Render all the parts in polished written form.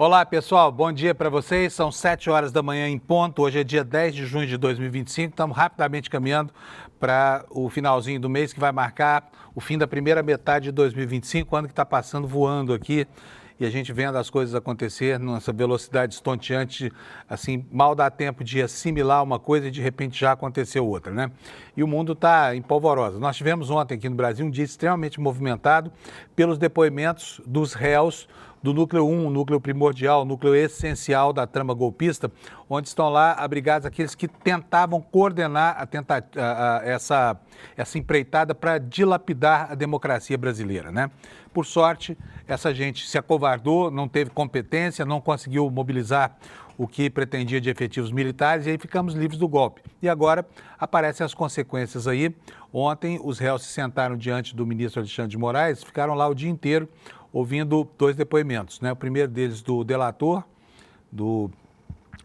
Olá, pessoal. Bom dia para vocês. São 7 horas da manhã em ponto. Hoje é dia 10 de junho de 2025. Estamos rapidamente caminhando para o finalzinho do mês, que vai marcar o fim da primeira metade de 2025, ano que está passando voando aqui. E a gente vendo as coisas acontecer nessa velocidade estonteante, assim, mal dá tempo de assimilar uma coisa e de repente já aconteceu outra, né? E o mundo está em polvorosa. Nós tivemos ontem aqui no Brasil um dia extremamente movimentado pelos depoimentos dos réus do núcleo 1, o núcleo primordial, o núcleo essencial da trama golpista, onde estão lá abrigados aqueles que tentavam coordenar essa empreitada para dilapidar a democracia brasileira, né? Por sorte, essa gente se acovardou, não teve competência, não conseguiu mobilizar o que pretendia de efetivos militares e aí ficamos livres do golpe. E agora aparecem as consequências aí. Ontem os réus se sentaram diante do ministro Alexandre de Moraes, ficaram lá o dia inteiro ouvindo dois depoimentos, né? O primeiro deles do delator, do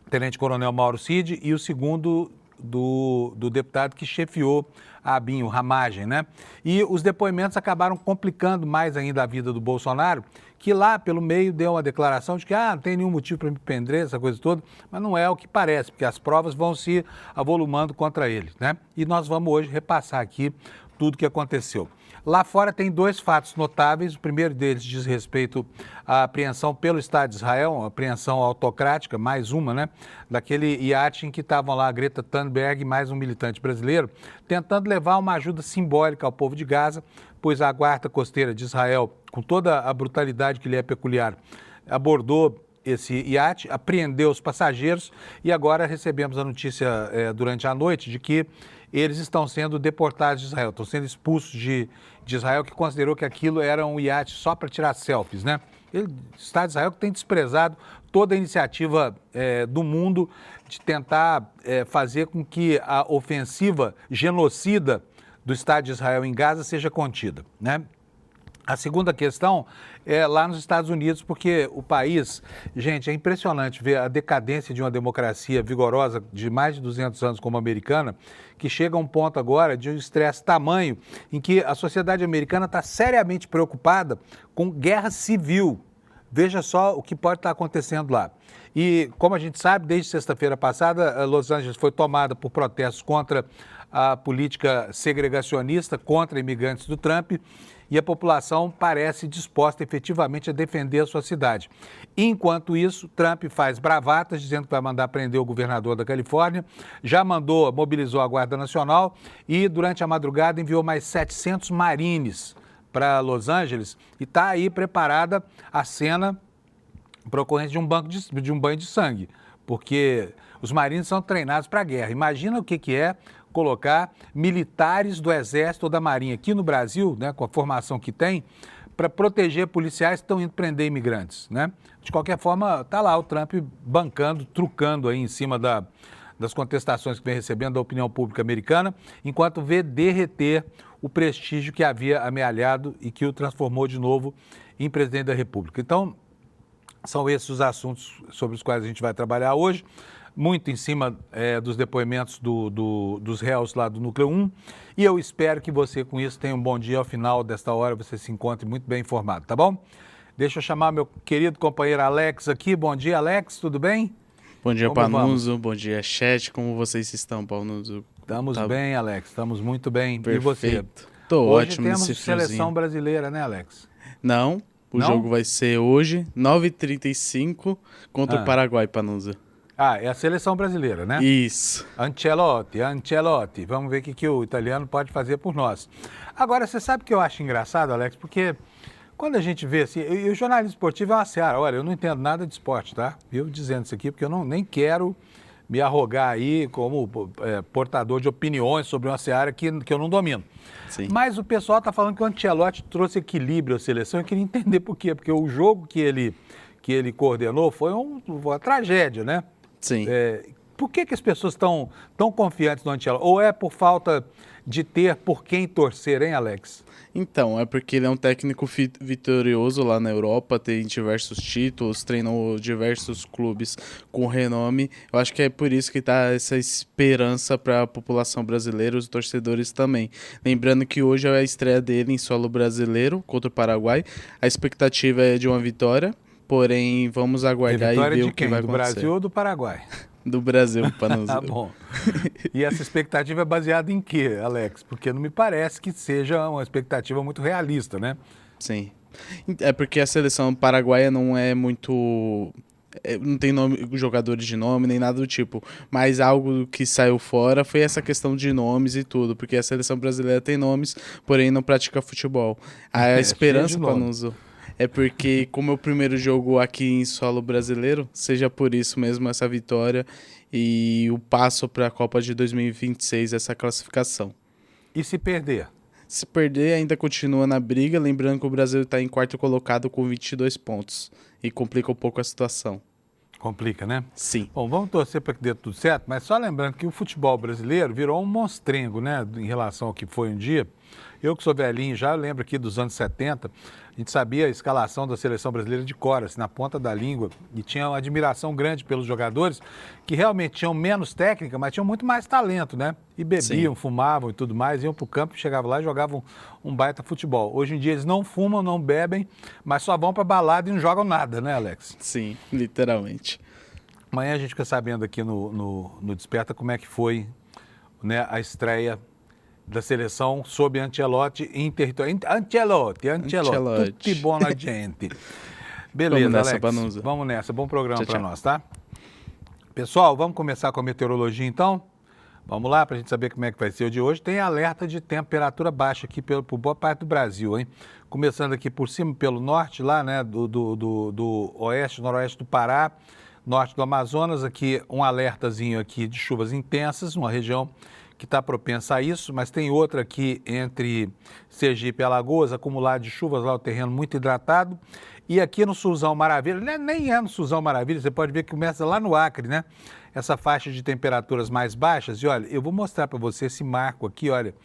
tenente-coronel Mauro Cid, e o segundo do deputado que chefiou a ABIN, o Ramagem, né? E os depoimentos acabaram complicando mais ainda a vida do Bolsonaro, que lá pelo meio deu uma declaração de que não tem nenhum motivo para me prender, essa coisa toda, mas não é o que parece, porque as provas vão se avolumando contra ele, né? E nós vamos hoje repassar aqui tudo o que aconteceu. Lá fora tem dois fatos notáveis. O primeiro deles diz respeito à apreensão pelo Estado de Israel, uma apreensão autocrática, mais uma, né? Daquele iate em que estavam lá a Greta Thunberg e mais um militante brasileiro, tentando levar uma ajuda simbólica ao povo de Gaza, pois a guarda costeira de Israel, com toda a brutalidade que lhe é peculiar, abordou esse iate, apreendeu os passageiros e agora recebemos a notícia durante a noite de que eles estão sendo deportados de Israel, estão sendo expulsos de Israel, que considerou que aquilo era um iate só para tirar selfies, né? O Estado de Israel que tem desprezado toda a iniciativa do mundo de tentar fazer com que a ofensiva genocida do Estado de Israel em Gaza seja contida, né? A segunda questão é lá nos Estados Unidos, porque o país, gente, é impressionante ver a decadência de uma democracia vigorosa de mais de 200 anos como a americana, que chega a um ponto agora de um estresse tamanho em que a sociedade americana está seriamente preocupada com guerra civil. Veja só o que pode estar acontecendo lá. E, como a gente sabe, desde sexta-feira passada, Los Angeles foi tomada por protestos contra a política segregacionista, contra imigrantes do Trump, e a população parece disposta efetivamente a defender a sua cidade. Enquanto isso, Trump faz bravatas, dizendo que vai mandar prender o governador da Califórnia, já mobilizou a Guarda Nacional e, durante a madrugada, enviou mais 700 marines para Los Angeles e está aí preparada a cena para ocorrência de um banho de sangue, porque os marines são treinados para a guerra. Imagina o que é colocar militares do Exército ou da Marinha aqui no Brasil, né, com a formação que tem, para proteger policiais que estão indo prender imigrantes, né? De qualquer forma, está lá o Trump bancando, trucando aí em cima das contestações que vem recebendo da opinião pública americana, enquanto vê derreter o prestígio que havia amealhado e que o transformou de novo em presidente da República. Então, são esses os assuntos sobre os quais a gente vai trabalhar hoje, muito em cima dos depoimentos dos réus lá do Núcleo 1, e eu espero que você, com isso, tenha um bom dia. Ao final desta hora, você se encontre muito bem informado, tá bom? Deixa eu chamar meu querido companheiro Alex aqui. Bom dia, Alex, tudo bem? Bom dia, Panuso. Bom dia, chat. Como vocês estão, Panuso? Estamos bem, Alex. Estamos muito bem. Perfeito. E você? Tô hoje ótimo temos nesse seleção friozinho. brasileira, né, Alex? Não, o jogo vai ser hoje, 9h35, contra o Paraguai, Panuso. É a seleção brasileira, né? Isso. Ancelotti. Vamos ver o que o italiano pode fazer por nós. Agora, você sabe o que eu acho engraçado, Alex? Porque quando a gente vê assim, e o jornalismo esportivo é uma seara. Olha, eu não entendo nada de esporte, tá? Eu dizendo isso aqui porque eu nem quero me arrogar aí como portador de opiniões sobre uma seara que eu não domino. Sim. Mas o pessoal está falando que o Ancelotti trouxe equilíbrio à seleção. Eu queria entender por quê. Porque o jogo que ele coordenou foi uma tragédia, né? Sim. Por que as pessoas estão tão confiantes no Ancelotti? Ou é por falta de ter por quem torcer, hein, Alex? Então, é porque ele é um técnico vitorioso lá na Europa, tem diversos títulos, treinou diversos clubes com renome. Eu acho que é por isso que tá essa esperança para a população brasileira, os torcedores também. Lembrando que hoje é a estreia dele em solo brasileiro contra o Paraguai. A expectativa é de uma vitória, porém vamos aguardar e vitória ver de o que quem? vai Do acontecer. Brasil ou do Paraguai? Do Brasil, para não Tá bom. E essa expectativa é baseada em quê, Alex? Porque não me parece que seja uma expectativa muito realista, né? Sim. É porque a seleção paraguaia não é muito... não tem nome, jogadores de nome, nem nada do tipo. Mas algo que saiu fora foi essa questão de nomes e tudo. Porque a seleção brasileira tem nomes, porém não pratica futebol. A esperança, cheio de nome. Panuso, é porque como é o primeiro jogo aqui em solo brasileiro, seja por isso mesmo essa vitória e o passo para a Copa de 2026, essa classificação. E se perder? Se perder, ainda continua na briga, lembrando que o Brasil está em quarto colocado com 22 pontos. E complica um pouco a situação. Complica, né? Sim. Bom, vamos torcer para que dê tudo certo, mas só lembrando que o futebol brasileiro virou um monstrengo, né, em relação ao que foi um dia. Eu que sou velhinho já, lembro aqui dos anos 70, a gente sabia a escalação da seleção brasileira de cor, assim, na ponta da língua, e tinha uma admiração grande pelos jogadores que realmente tinham menos técnica, mas tinham muito mais talento, né? E bebiam, Sim. fumavam e tudo mais, iam para o campo, chegavam lá e jogavam um baita futebol. Hoje em dia eles não fumam, não bebem, mas só vão para balada e não jogam nada, né, Alex? Sim, literalmente. Amanhã a gente fica sabendo aqui no Desperta como é que foi, né, a estreia da seleção sob Ancelotti em território. Ancelotti. Tutti buona gente. Beleza, Vamos nessa, Alex. Panuso. Vamos nessa. Bom programa Tchau, para tchau. nós, tá? Pessoal, vamos começar com a meteorologia então? Vamos lá, para a gente saber como é que vai ser o de hoje. Tem alerta de temperatura baixa aqui por boa parte do Brasil, hein? Começando aqui por cima, pelo norte, lá, né, do oeste, noroeste do Pará, norte do Amazonas, aqui um alertazinho aqui de chuvas intensas, uma região que está propensa a isso, mas tem outra aqui entre Sergipe e Alagoas, acumulado de chuvas lá, o terreno muito hidratado. E aqui no Sulzão Maravilha, nem é no Sulzão Maravilha, você pode ver que começa lá no Acre, né? Essa faixa de temperaturas mais baixas. E olha, eu vou mostrar para você esse marco aqui, olha,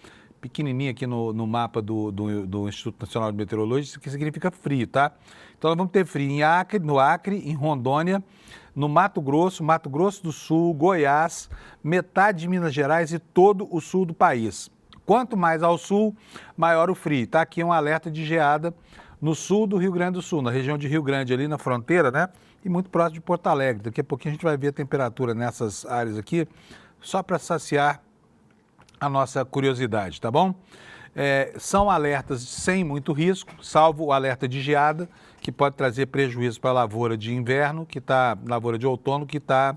pequenininho aqui no mapa do Instituto Nacional de Meteorologia, isso que significa frio, tá? Então nós vamos ter frio em Acre, no Acre, em Rondônia, no Mato Grosso do Sul, Goiás, metade de Minas Gerais e todo o sul do país. Quanto mais ao sul, maior o frio. Tá aqui um alerta de geada no sul do Rio Grande do Sul, na região de Rio Grande, ali na fronteira, né? E muito próximo de Porto Alegre. Daqui a pouquinho a gente vai ver a temperatura nessas áreas aqui, só para saciar a nossa curiosidade, tá bom? São alertas sem muito risco, salvo o alerta de geada, que pode trazer prejuízo para a lavoura de inverno, lavoura de outono, que está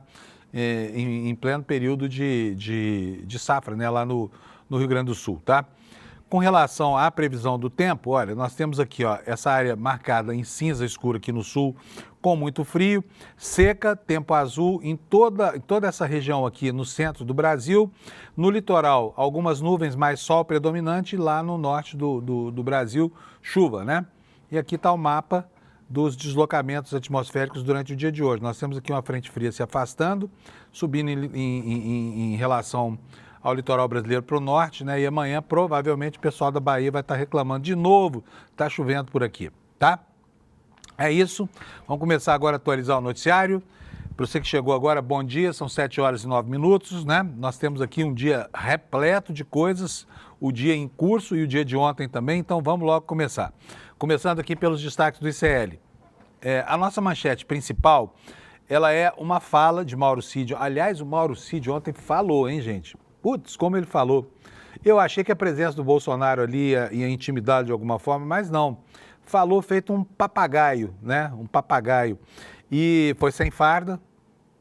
em pleno período de safra, né, lá no Rio Grande do Sul, tá? Com relação à previsão do tempo, olha, nós temos aqui, ó, essa área marcada em cinza escura aqui no sul, com muito frio, seca, tempo azul em toda essa região aqui no centro do Brasil. No litoral, algumas nuvens, mais sol predominante, lá no norte do Brasil, chuva, né? E aqui está o mapa dos deslocamentos atmosféricos durante o dia de hoje. Nós temos aqui uma frente fria se afastando, subindo em relação ao litoral brasileiro para o norte, né? E amanhã, provavelmente, o pessoal da Bahia vai estar reclamando de novo, está chovendo por aqui, tá? É isso. Vamos começar agora a atualizar o noticiário. Para você que chegou agora, bom dia, são 7 horas e 9 minutos, né? Nós temos aqui um dia repleto de coisas, o dia em curso e o dia de ontem também, então vamos logo começar. Começando aqui pelos destaques do ICL. A nossa manchete principal, ela é uma fala de Mauro Cid. Aliás, o Mauro Cid ontem falou, hein, gente? Putz, como ele falou. Eu achei que a presença do Bolsonaro ali ia intimidá-lo de alguma forma, mas não. Falou feito um papagaio, né? Um papagaio. E foi sem farda,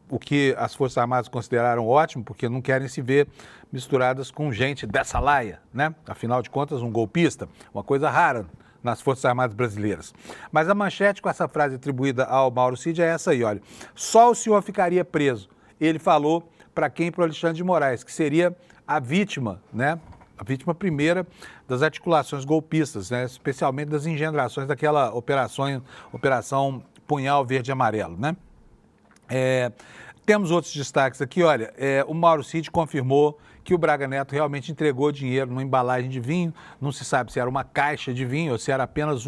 o que as Forças Armadas consideraram ótimo, porque não querem se ver misturadas com gente dessa laia, né? Afinal de contas, um golpista, uma coisa rara nas Forças Armadas brasileiras. Mas a manchete com essa frase atribuída ao Mauro Cid é essa aí, olha. Só o senhor ficaria preso. Ele falou para quem? Para o Alexandre de Moraes, que seria a vítima, né? A vítima primeira das articulações golpistas, né? Especialmente das engendrações daquela operação Punhal Verde e Amarelo, né? Temos outros destaques aqui, olha, o Mauro Cid confirmou que o Braga Neto realmente entregou dinheiro numa embalagem de vinho, não se sabe se era uma caixa de vinho ou se era apenas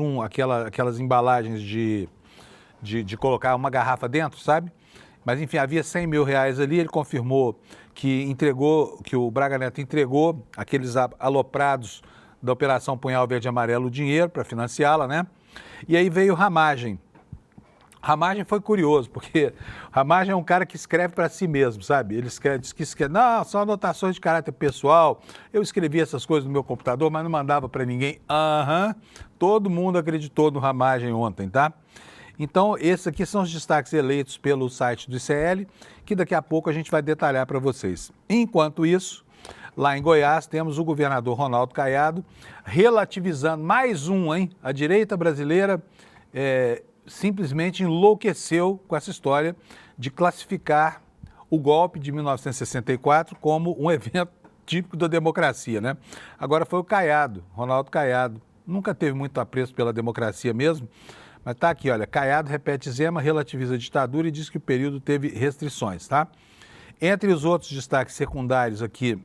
aquelas embalagens de colocar uma garrafa dentro, sabe? Mas, enfim, havia 100 mil reais ali, ele confirmou que o Braga Neto entregou aqueles aloprados da Operação Punhal Verde e Amarelo o dinheiro para financiá-la, né? E aí veio ramagem. Ramagem foi curioso, porque Ramagem é um cara que escreve para si mesmo, sabe? Ele diz que escreve, não, são anotações de caráter pessoal, eu escrevi essas coisas no meu computador, mas não mandava para ninguém. Todo mundo acreditou no Ramagem ontem, tá? Então, esses aqui são os destaques eleitos pelo site do ICL, que daqui a pouco a gente vai detalhar para vocês. Enquanto isso, lá em Goiás, temos o governador Ronaldo Caiado relativizando mais um, hein? A direita brasileira simplesmente enlouqueceu com essa história de classificar o golpe de 1964 como um evento típico da democracia, né? Agora foi o Caiado, Ronaldo Caiado. Nunca teve muito apreço pela democracia mesmo, mas tá aqui, olha, Caiado repete Zema, relativiza a ditadura e diz que o período teve restrições, tá? Entre os outros destaques secundários aqui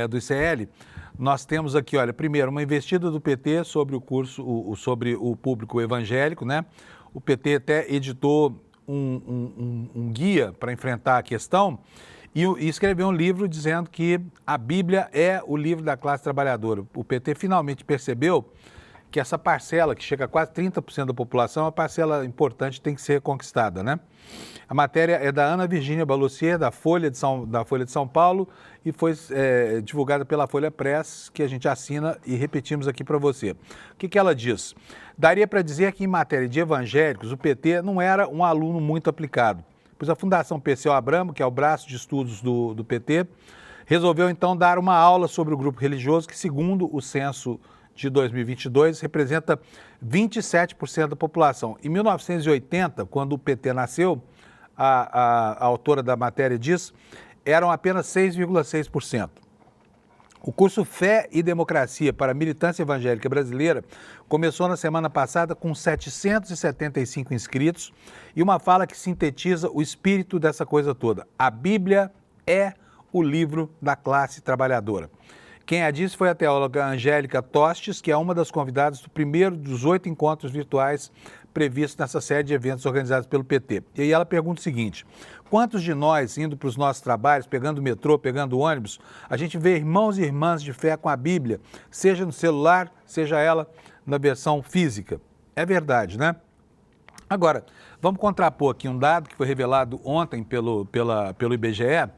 do ICL, nós temos aqui, olha, primeiro, uma investida do PT sobre o curso, sobre o público evangélico, né? O PT até editou um guia para enfrentar a questão e escreveu um livro dizendo que a Bíblia é o livro da classe trabalhadora. O PT finalmente percebeu que essa parcela, que chega a quase 30% da população, é uma parcela importante, tem que ser conquistada, né? A matéria é da Ana Virgínia Balussier, da Folha de São Paulo, e foi divulgada pela Folha Press, que a gente assina e repetimos aqui para você. O que ela diz? Daria para dizer que em matéria de evangélicos, o PT não era um aluno muito aplicado, pois a Fundação Perseu Abramo, que é o braço de estudos do PT, resolveu então dar uma aula sobre o grupo religioso, que segundo o censo de 2022, representa 27% da população. Em 1980, quando o PT nasceu, a autora da matéria diz, eram apenas 6,6%. O curso Fé e Democracia para a Militância Evangélica Brasileira começou na semana passada com 775 inscritos e uma fala que sintetiza o espírito dessa coisa toda. A Bíblia é o livro da classe trabalhadora. Quem a disse foi a teóloga Angélica Tostes, que é uma das convidadas do primeiro dos 8 encontros virtuais previstos nessa série de eventos organizados pelo PT. E aí ela pergunta o seguinte: quantos de nós, indo para os nossos trabalhos, pegando o metrô, pegando o ônibus, a gente vê irmãos e irmãs de fé com a Bíblia, seja no celular, seja ela na versão física? É verdade, né? Agora, vamos contrapor aqui um dado que foi revelado ontem pelo IBGE.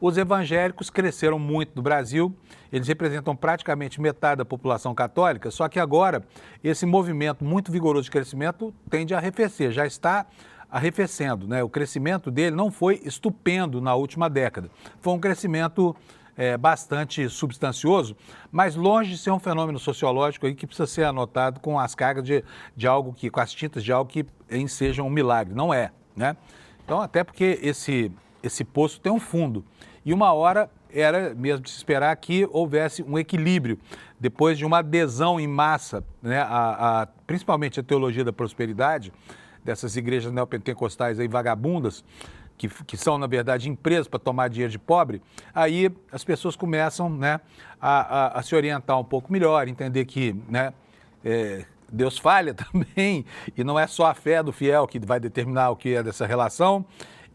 Os evangélicos cresceram muito no Brasil, eles representam praticamente metade da população católica, só que agora esse movimento muito vigoroso de crescimento tende a arrefecer, já está arrefecendo, né? O crescimento dele não foi estupendo na última década, foi um crescimento bastante substancioso, mas longe de ser um fenômeno sociológico aí que precisa ser anotado com as cargas de algo que, com as tintas de algo que seja um milagre, não é, né? Então, até porque esse poço tem um fundo. E uma hora era mesmo de se esperar que houvesse um equilíbrio, depois de uma adesão em massa, né, principalmente a teologia da prosperidade, dessas igrejas neopentecostais aí vagabundas, que são, na verdade, empresas para tomar dinheiro de pobre, aí as pessoas começam, né, a se orientar um pouco melhor, entender que, né, Deus falha também, e não é só a fé do fiel que vai determinar o que é dessa relação,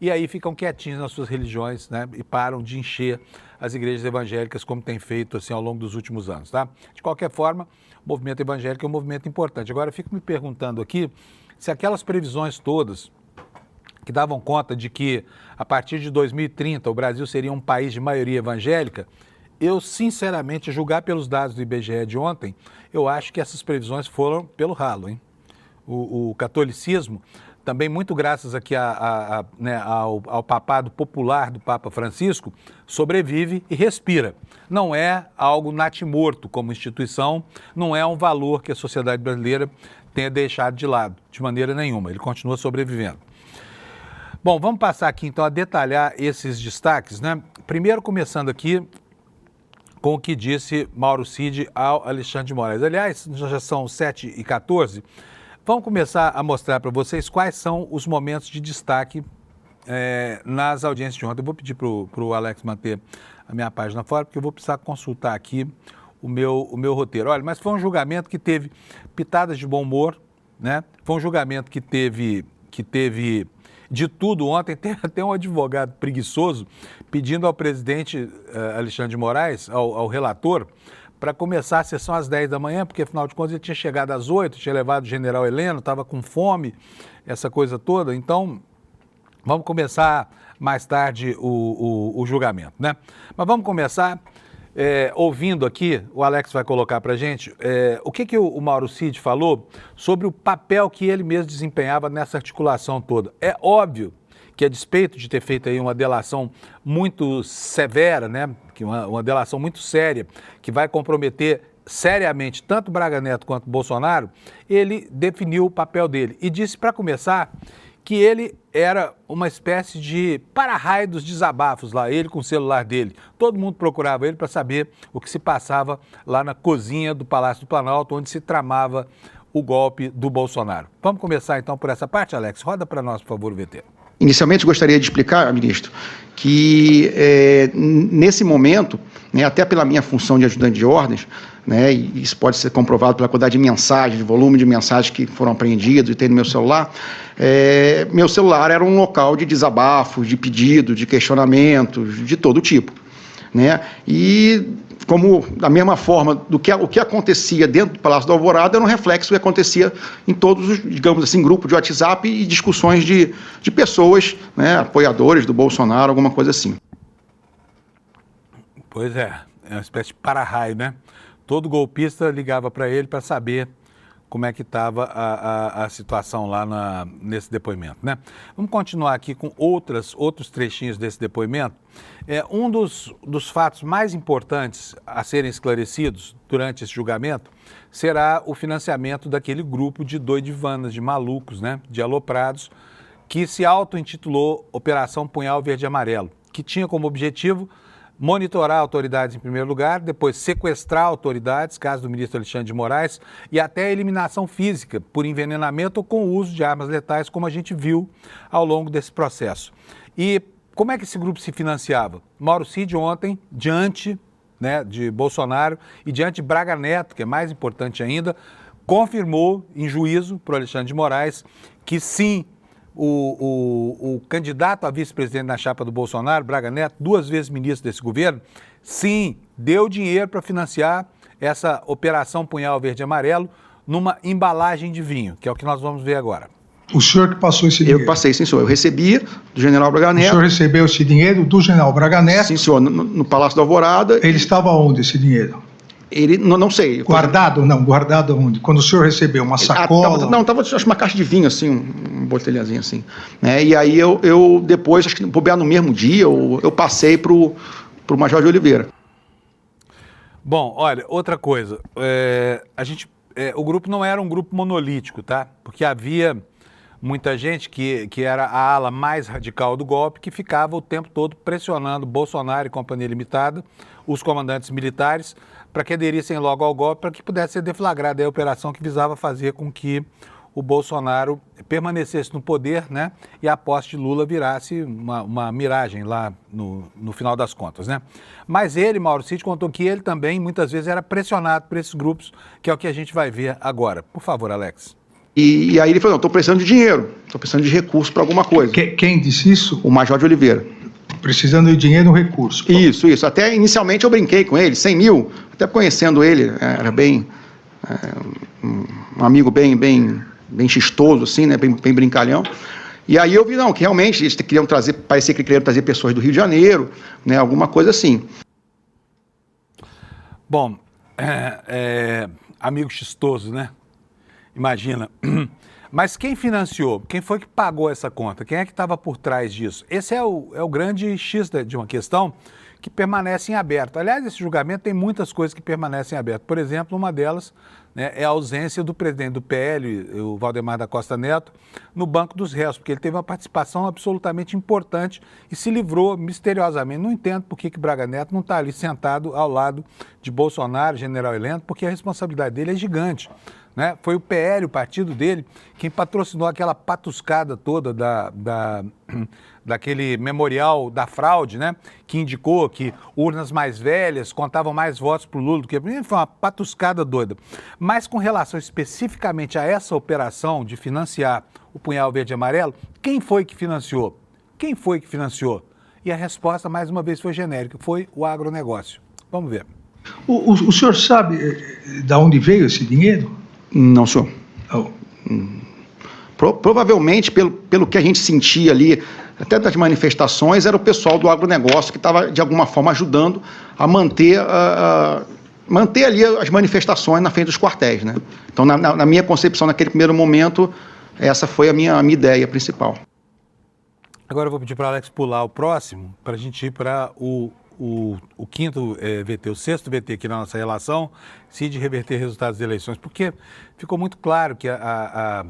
e aí ficam quietinhos nas suas religiões, né, e param de encher as igrejas evangélicas como tem feito assim ao longo dos últimos anos, tá? De qualquer forma, o movimento evangélico é um movimento importante. Agora, eu fico me perguntando aqui se aquelas previsões todas que davam conta de que a partir de 2030 o Brasil seria um país de maioria evangélica, eu sinceramente, julgar pelos dados do IBGE de ontem, eu acho que essas previsões foram pelo ralo, hein? O catolicismo, também muito graças aqui né, ao papado popular do Papa Francisco, sobrevive e respira. Não é algo natimorto como instituição, não é um valor que a sociedade brasileira tenha deixado de lado, de maneira nenhuma, ele continua sobrevivendo. Bom, vamos passar aqui então a detalhar esses destaques, né? Primeiro começando aqui com o que disse Mauro Cid ao Alexandre de Moraes. Aliás, já são 7h14, vamos começar a mostrar para vocês quais são os momentos de destaque nas audiências de ontem. Eu vou pedir para o Alex manter a minha página fora, porque eu vou precisar consultar aqui o meu roteiro. Olha, mas foi um julgamento que teve pitadas de bom humor, né? Foi um julgamento que teve de tudo ontem. Tem até um advogado preguiçoso pedindo ao presidente Alexandre de Moraes, ao relator, para começar a sessão às 10 da manhã, porque afinal de contas ele tinha chegado às 8, tinha levado o general Heleno, estava com fome, essa coisa toda. Então, vamos começar mais tarde o julgamento, né? Mas vamos começar ouvindo aqui, o Alex vai colocar para a gente, o que o Mauro Cid falou sobre o papel que ele mesmo desempenhava nessa articulação toda. É óbvio que, a despeito de ter feito aí uma delação muito severa, né, uma delação muito séria, que vai comprometer seriamente tanto Braga Neto quanto Bolsonaro, ele definiu o papel dele e disse, para começar, que ele era uma espécie de para-raio dos desabafos lá, ele com o celular dele. Todo mundo procurava ele para saber o que se passava lá na cozinha do Palácio do Planalto, onde se tramava o golpe do Bolsonaro. Vamos começar então por essa parte, Alex? Roda para nós, por favor, o VT. Inicialmente, gostaria de explicar, ministro, que nesse momento, né, até pela minha função de ajudante de ordens, né, e isso pode ser comprovado pela quantidade de mensagens, de volume de mensagens que foram apreendidos e tem no meu celular era um local de desabafos, de pedidos, de questionamentos, de todo tipo, né, e como, da mesma forma, o que acontecia dentro do Palácio da Alvorada era um reflexo do que acontecia em todos os, digamos assim, grupos de WhatsApp e discussões de pessoas, né, apoiadores do Bolsonaro, alguma coisa assim. Pois é uma espécie de para-raio, né? Todo golpista ligava para ele para saber como é que estava a situação lá nesse depoimento, né? Vamos continuar aqui com outros trechinhos desse depoimento. Um dos fatos mais importantes a serem esclarecidos durante esse julgamento será o financiamento daquele grupo de doidivanas, de malucos, né? De aloprados, que se auto-intitulou Operação Punhal Verde e Amarelo, que tinha como objetivo monitorar autoridades em primeiro lugar, depois sequestrar autoridades, caso do ministro Alexandre de Moraes, e até a eliminação física por envenenamento ou com o uso de armas letais, como a gente viu ao longo desse processo. E como é que esse grupo se financiava? Mauro Cid ontem, diante, né, de Bolsonaro e diante de Braga Neto, que é mais importante ainda, confirmou em juízo para o Alexandre de Moraes que sim, o candidato a vice-presidente na chapa do Bolsonaro, Braga Neto, 2 vezes ministro desse governo, sim, deu dinheiro para financiar essa Operação Punhal Verde e Amarelo numa embalagem de vinho, que é o que nós vamos ver agora. O senhor que passou esse dinheiro? Eu passei, sim, senhor. Eu recebi do general Braga Neto. O senhor recebeu esse dinheiro do general Braga Neto? Sim, senhor, no Palácio da Alvorada. Ele estava onde, esse dinheiro? Ele, não sei. Guardado? Não, guardado onde? Quando o senhor recebeu uma sacola? Estava acho uma caixa de vinho, assim, um botelhazinho assim. Né? E aí eu depois, acho que no mesmo dia, eu passei para o Major de Oliveira. Bom, olha, outra coisa, o grupo não era um grupo monolítico, tá? Porque havia muita gente que era a ala mais radical do golpe, que ficava o tempo todo pressionando Bolsonaro e Companhia Limitada, os comandantes militares, para que aderissem logo ao golpe, para que pudesse ser deflagrada a operação que visava fazer com que o Bolsonaro permanecesse no poder, né, e a posse de Lula virasse uma miragem lá no final das contas, né? Mas ele, Mauro Cid, contou que ele também muitas vezes era pressionado por esses grupos, que é o que a gente vai ver agora. Por favor, Alex. E aí ele falou, não, estou precisando de dinheiro, estou precisando de recurso para alguma coisa. Quem disse isso? O Major de Oliveira. Precisando de dinheiro e recurso. Isso. Até inicialmente eu brinquei com ele, 100 mil, até conhecendo ele, era bem, um amigo bem chistoso, assim, né, bem brincalhão. E aí eu vi, não, que realmente eles queriam trazer, parecia que queriam trazer pessoas do Rio de Janeiro, né, alguma coisa assim. Bom, amigo chistoso, né? Imagina. Mas quem financiou? Quem foi que pagou essa conta? Quem é que estava por trás disso? Esse é o grande X de uma questão que permanece em aberto. Aliás, esse julgamento tem muitas coisas que permanecem em aberto. Por exemplo, uma delas, né, é a ausência do presidente do PL, o Valdemar da Costa Neto, no banco dos réus, porque ele teve uma participação absolutamente importante e se livrou misteriosamente. Não entendo por que Braga Neto não está ali sentado ao lado de Bolsonaro, general Heleno, porque a responsabilidade dele é gigante. Né? Foi o PL, o partido dele, quem patrocinou aquela patuscada toda daquele memorial da fraude, né? Que indicou que urnas mais velhas contavam mais votos para o Lula do que... Foi uma patuscada doida. Mas com relação especificamente a essa operação de financiar o Punhal Verde e Amarelo, quem foi que financiou? Quem foi que financiou? E a resposta, mais uma vez, foi genérica, foi o agronegócio. Vamos ver. O senhor sabe de onde veio esse dinheiro? Não, senhor. Oh. Provavelmente, pelo que a gente sentia ali, até das manifestações, era o pessoal do agronegócio que estava, de alguma forma, ajudando a manter ali as manifestações na frente dos quartéis, né? Então, na minha concepção, naquele primeiro momento, essa foi a minha ideia principal. Agora eu vou pedir para o Alex pular o próximo, para a gente ir para o quinto VT, o sexto VT aqui na nossa relação, CID reverter resultados das eleições, porque ficou muito claro que a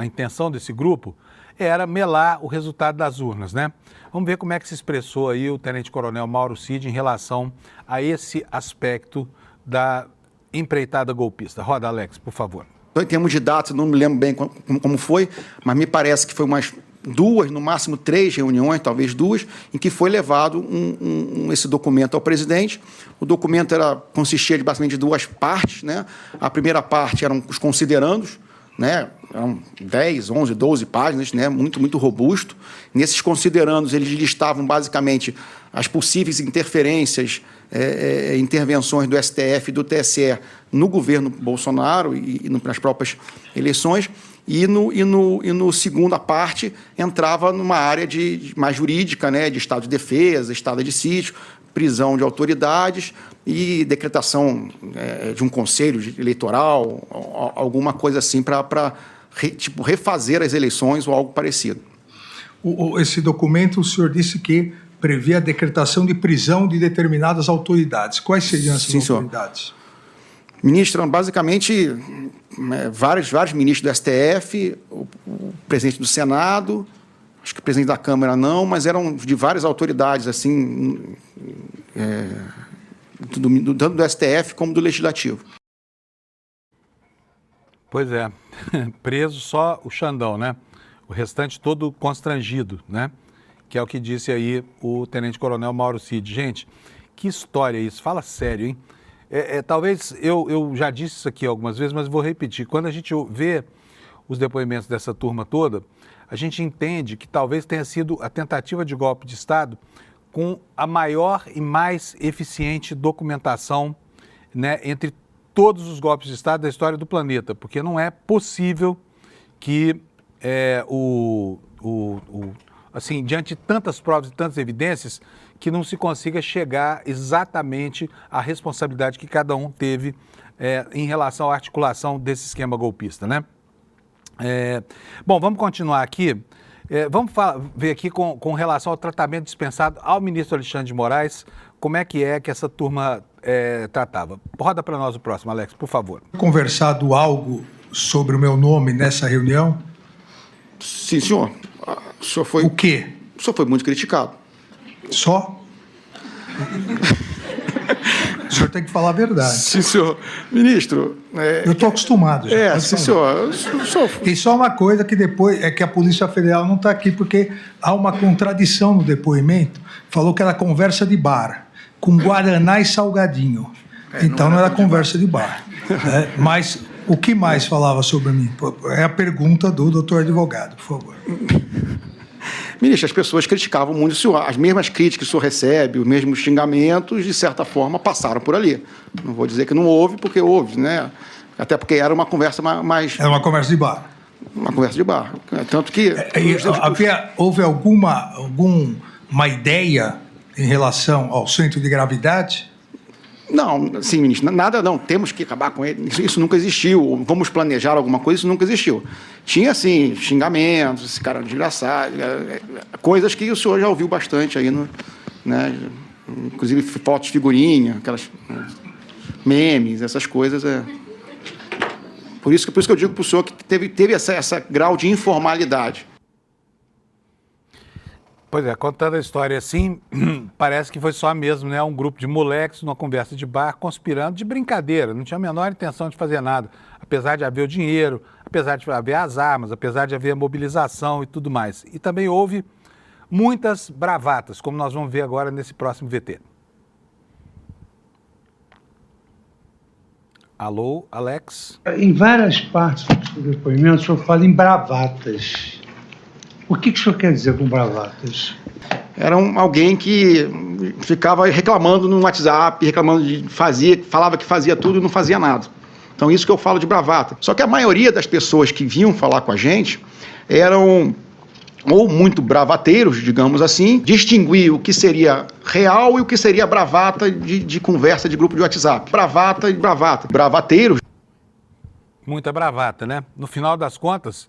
intenção desse grupo era melar o resultado das urnas, né? Vamos ver como é que se expressou aí o tenente-coronel Mauro Cid em relação a esse aspecto da empreitada golpista. Roda, Alex, por favor. Em termos de datas, não me lembro bem como foi, mas me parece que foi umas 2, no máximo 3 reuniões, talvez 2, em que foi levado esse documento ao presidente. O documento consistia basicamente de 2 partes, né? A primeira parte eram os considerandos, né? Eram 10, 11, 12 páginas, né? Muito robusto. Nesses considerandos, eles listavam basicamente as possíveis interferências, intervenções do STF e do TSE no governo Bolsonaro e nas próprias eleições. E no segunda parte entrava numa área mais jurídica, né, de estado de defesa, estado de sítio, prisão de autoridades e decretação de um conselho eleitoral, alguma coisa assim para refazer as eleições ou algo parecido. Esse documento, o senhor disse que previa a decretação de prisão de determinadas autoridades. Quais seriam essas autoridades? Ministro, basicamente, vários ministros do STF, o presidente do Senado, acho que o presidente da Câmara não, mas eram de várias autoridades, assim, tanto do STF como do Legislativo. Pois é, preso só o Xandão, né? O restante todo constrangido, né? Que é o que disse aí o tenente-coronel Mauro Cid. Gente, que história isso, fala sério, hein? Talvez, eu já disse isso aqui algumas vezes, mas vou repetir. Quando a gente vê os depoimentos dessa turma toda, a gente entende que talvez tenha sido a tentativa de golpe de Estado com a maior e mais eficiente documentação, né, entre todos os golpes de Estado da história do planeta, porque não é possível que assim, diante de tantas provas e tantas evidências, que não se consiga chegar exatamente à responsabilidade que cada um teve em relação à articulação desse esquema golpista, né? Bom, vamos continuar aqui. Vamos ver aqui com relação ao tratamento dispensado ao ministro Alexandre de Moraes, como é que essa turma tratava. Roda para nós o próximo, Alex, por favor. Conversado algo sobre o meu nome nessa reunião? Sim, senhor. O senhor foi... O quê? O senhor foi muito criticado. Só? O senhor tem que falar a verdade. Sim, senhor. Ministro... Eu estou acostumado. Já, sim, senhor. E só uma coisa que depois é que a Polícia Federal não está aqui, porque há uma contradição no depoimento. Falou que era conversa de bar, com guaraná e salgadinho. Então não era conversa de bar. Mas o que mais falava sobre mim? É a pergunta do doutor advogado, por favor. Ministro, as pessoas criticavam muito o senhor. As mesmas críticas que o senhor recebe, os mesmos xingamentos, de certa forma, passaram por ali. Não vou dizer que não houve, porque houve, né? Até porque era uma conversa mais... Era uma conversa de bar. Uma conversa de bar. Tanto que... Houve alguma ideia em relação ao centro de gravidade? Não, sim, ministro, nada não, temos que acabar com ele, isso nunca existiu, vamos planejar alguma coisa, isso nunca existiu. Tinha, assim, xingamentos, esse cara desgraçado, coisas que o senhor já ouviu bastante aí, né? Inclusive fotos, figurinha, aquelas memes, essas coisas. Por isso que eu digo para o senhor que teve essa grau de informalidade. Pois é, contando a história assim, parece que foi só mesmo, né, um grupo de moleques numa conversa de bar, conspirando de brincadeira, não tinha a menor intenção de fazer nada, apesar de haver o dinheiro, apesar de haver as armas, apesar de haver a mobilização e tudo mais. E também houve muitas bravatas, como nós vamos ver agora nesse próximo VT. Alô, Alex? Em várias partes do depoimento, o senhor fala em bravatas. O que o senhor quer dizer com bravatas? Era alguém que ficava reclamando no WhatsApp, falava que fazia tudo e não fazia nada. Então, isso que eu falo de bravata. Só que a maioria das pessoas que vinham falar com a gente eram ou muito bravateiros, digamos assim, distinguir o que seria real e o que seria bravata de conversa de grupo de WhatsApp. Bravata e bravata. Bravateiros. Muita bravata, né? No final das contas,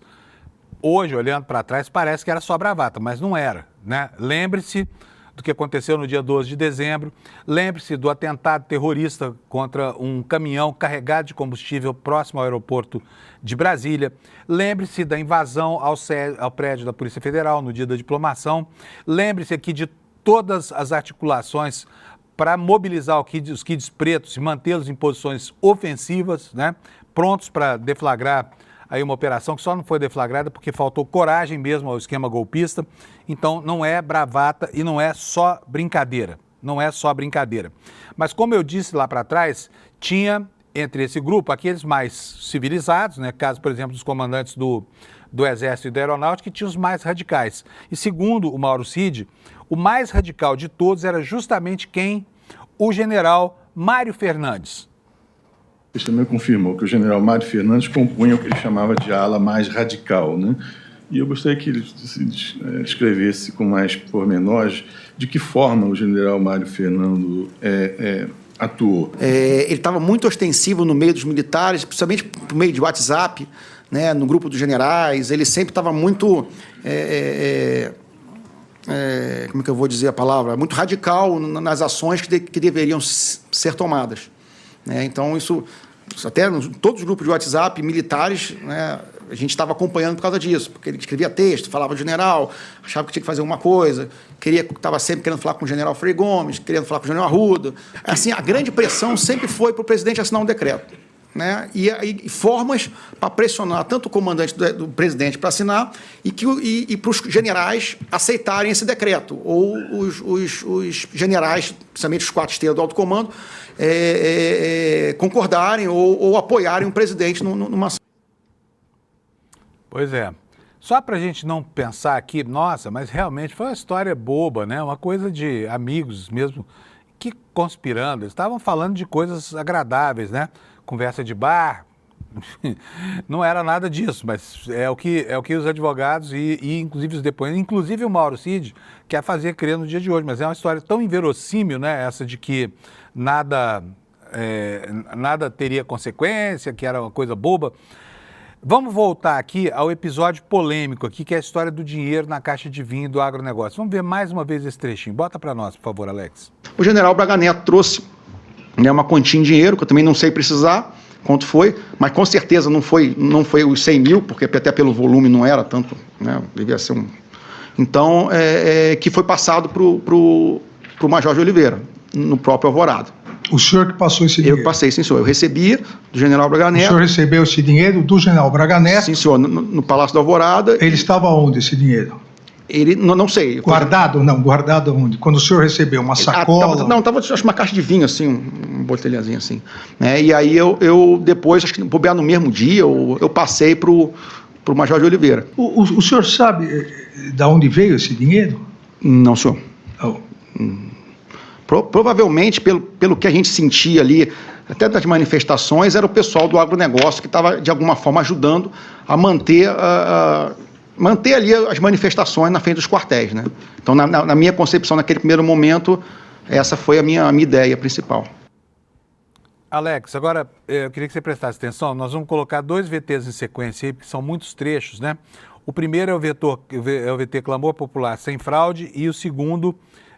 hoje, olhando para trás, parece que era só bravata, mas não era, né? Lembre-se do que aconteceu no dia 12 de dezembro, lembre-se do atentado terrorista contra um caminhão carregado de combustível próximo ao aeroporto de Brasília, lembre-se da invasão ao prédio da Polícia Federal no dia da diplomação, lembre-se aqui de todas as articulações para mobilizar os kids pretos e mantê-los em posições ofensivas, né? Prontos para deflagrar aí uma operação que só não foi deflagrada porque faltou coragem mesmo ao esquema golpista. Então, não é bravata e não é só brincadeira. Não é só brincadeira. Mas, como eu disse lá para trás, tinha entre esse grupo aqueles mais civilizados, né? Caso, por exemplo, dos comandantes do Exército e da Aeronáutica, que tinham os mais radicais. E segundo o Mauro Cid, o mais radical de todos era justamente quem? O general Mário Fernandes. Ele também confirmou que o general Mário Fernandes compunha o que ele chamava de ala mais radical, né? E eu gostaria que ele descrevesse com mais pormenores de que forma o general Mário Fernando atuou. Ele estava muito ostensivo no meio dos militares, principalmente por meio de WhatsApp, né, no grupo dos generais. Ele sempre estava muito... como é que eu vou dizer a palavra? Muito radical nas ações que deveriam ser tomadas. Né? Então, isso até todos os grupos de WhatsApp militares, né, a gente estava acompanhando por causa disso, porque ele escrevia texto, falava do general, achava que tinha que fazer alguma coisa, estava sempre querendo falar com o general Frei Gomes, querendo falar com o general Arruda. Assim, a grande pressão sempre foi para o presidente assinar um decreto. Né? E formas para pressionar tanto o comandante do presidente para assinar e para os generais aceitarem esse decreto, ou os generais, principalmente os 4 estrelas do alto comando, concordarem ou apoiarem o presidente numa ação. Pois é. Só para a gente não pensar aqui, nossa, mas realmente foi uma história boba, né? Uma coisa de amigos mesmo que conspirando. Eles estavam falando de coisas agradáveis, né? Conversa de bar, não era nada disso, mas é o que os advogados e inclusive os depoentes, inclusive o Mauro Cid, quer fazer crer no dia de hoje, mas é uma história tão inverossímil, né, essa de que nada teria consequência, que era uma coisa boba. Vamos voltar aqui ao episódio polêmico aqui, que é a história do dinheiro na caixa de vinho do agronegócio. Vamos ver mais uma vez esse trechinho. Bota para nós, por favor, Alex. O general Braga Neto trouxe, né, uma quantia em dinheiro, que eu também não sei precisar quanto foi, mas com certeza não foi os 100 mil, porque até pelo volume não era tanto, né, devia ser um... Então, que foi passado para o Major de Oliveira, no próprio Alvorada. O senhor que passou esse dinheiro? Eu passei, sim, senhor. Eu recebi do general Braga Neto. O senhor recebeu esse dinheiro do general Braga Neto? Sim, senhor, no Palácio do Alvorada. Ele estava onde, esse dinheiro? Ele, não sei. Guardado? Não, guardado onde? Quando o senhor recebeu uma sacola? Estava acho uma caixa de vinho, assim, um botelhazinho assim. Né? E aí eu depois, acho que bobear no mesmo dia, eu passei para o Major de Oliveira. O senhor sabe de onde veio esse dinheiro? Não, senhor. Oh. Provavelmente, pelo que a gente sentia ali, até das manifestações, era o pessoal do agronegócio que estava, de alguma forma, ajudando a manter ali as manifestações na frente dos quartéis, né? Então, na minha concepção, naquele primeiro momento, essa foi a minha ideia principal. Alex, agora eu queria que você prestasse atenção. Nós vamos colocar 2 VTs em sequência aí, porque são muitos trechos, né? O primeiro é o VT Clamor Popular Sem Fraude e o segundo,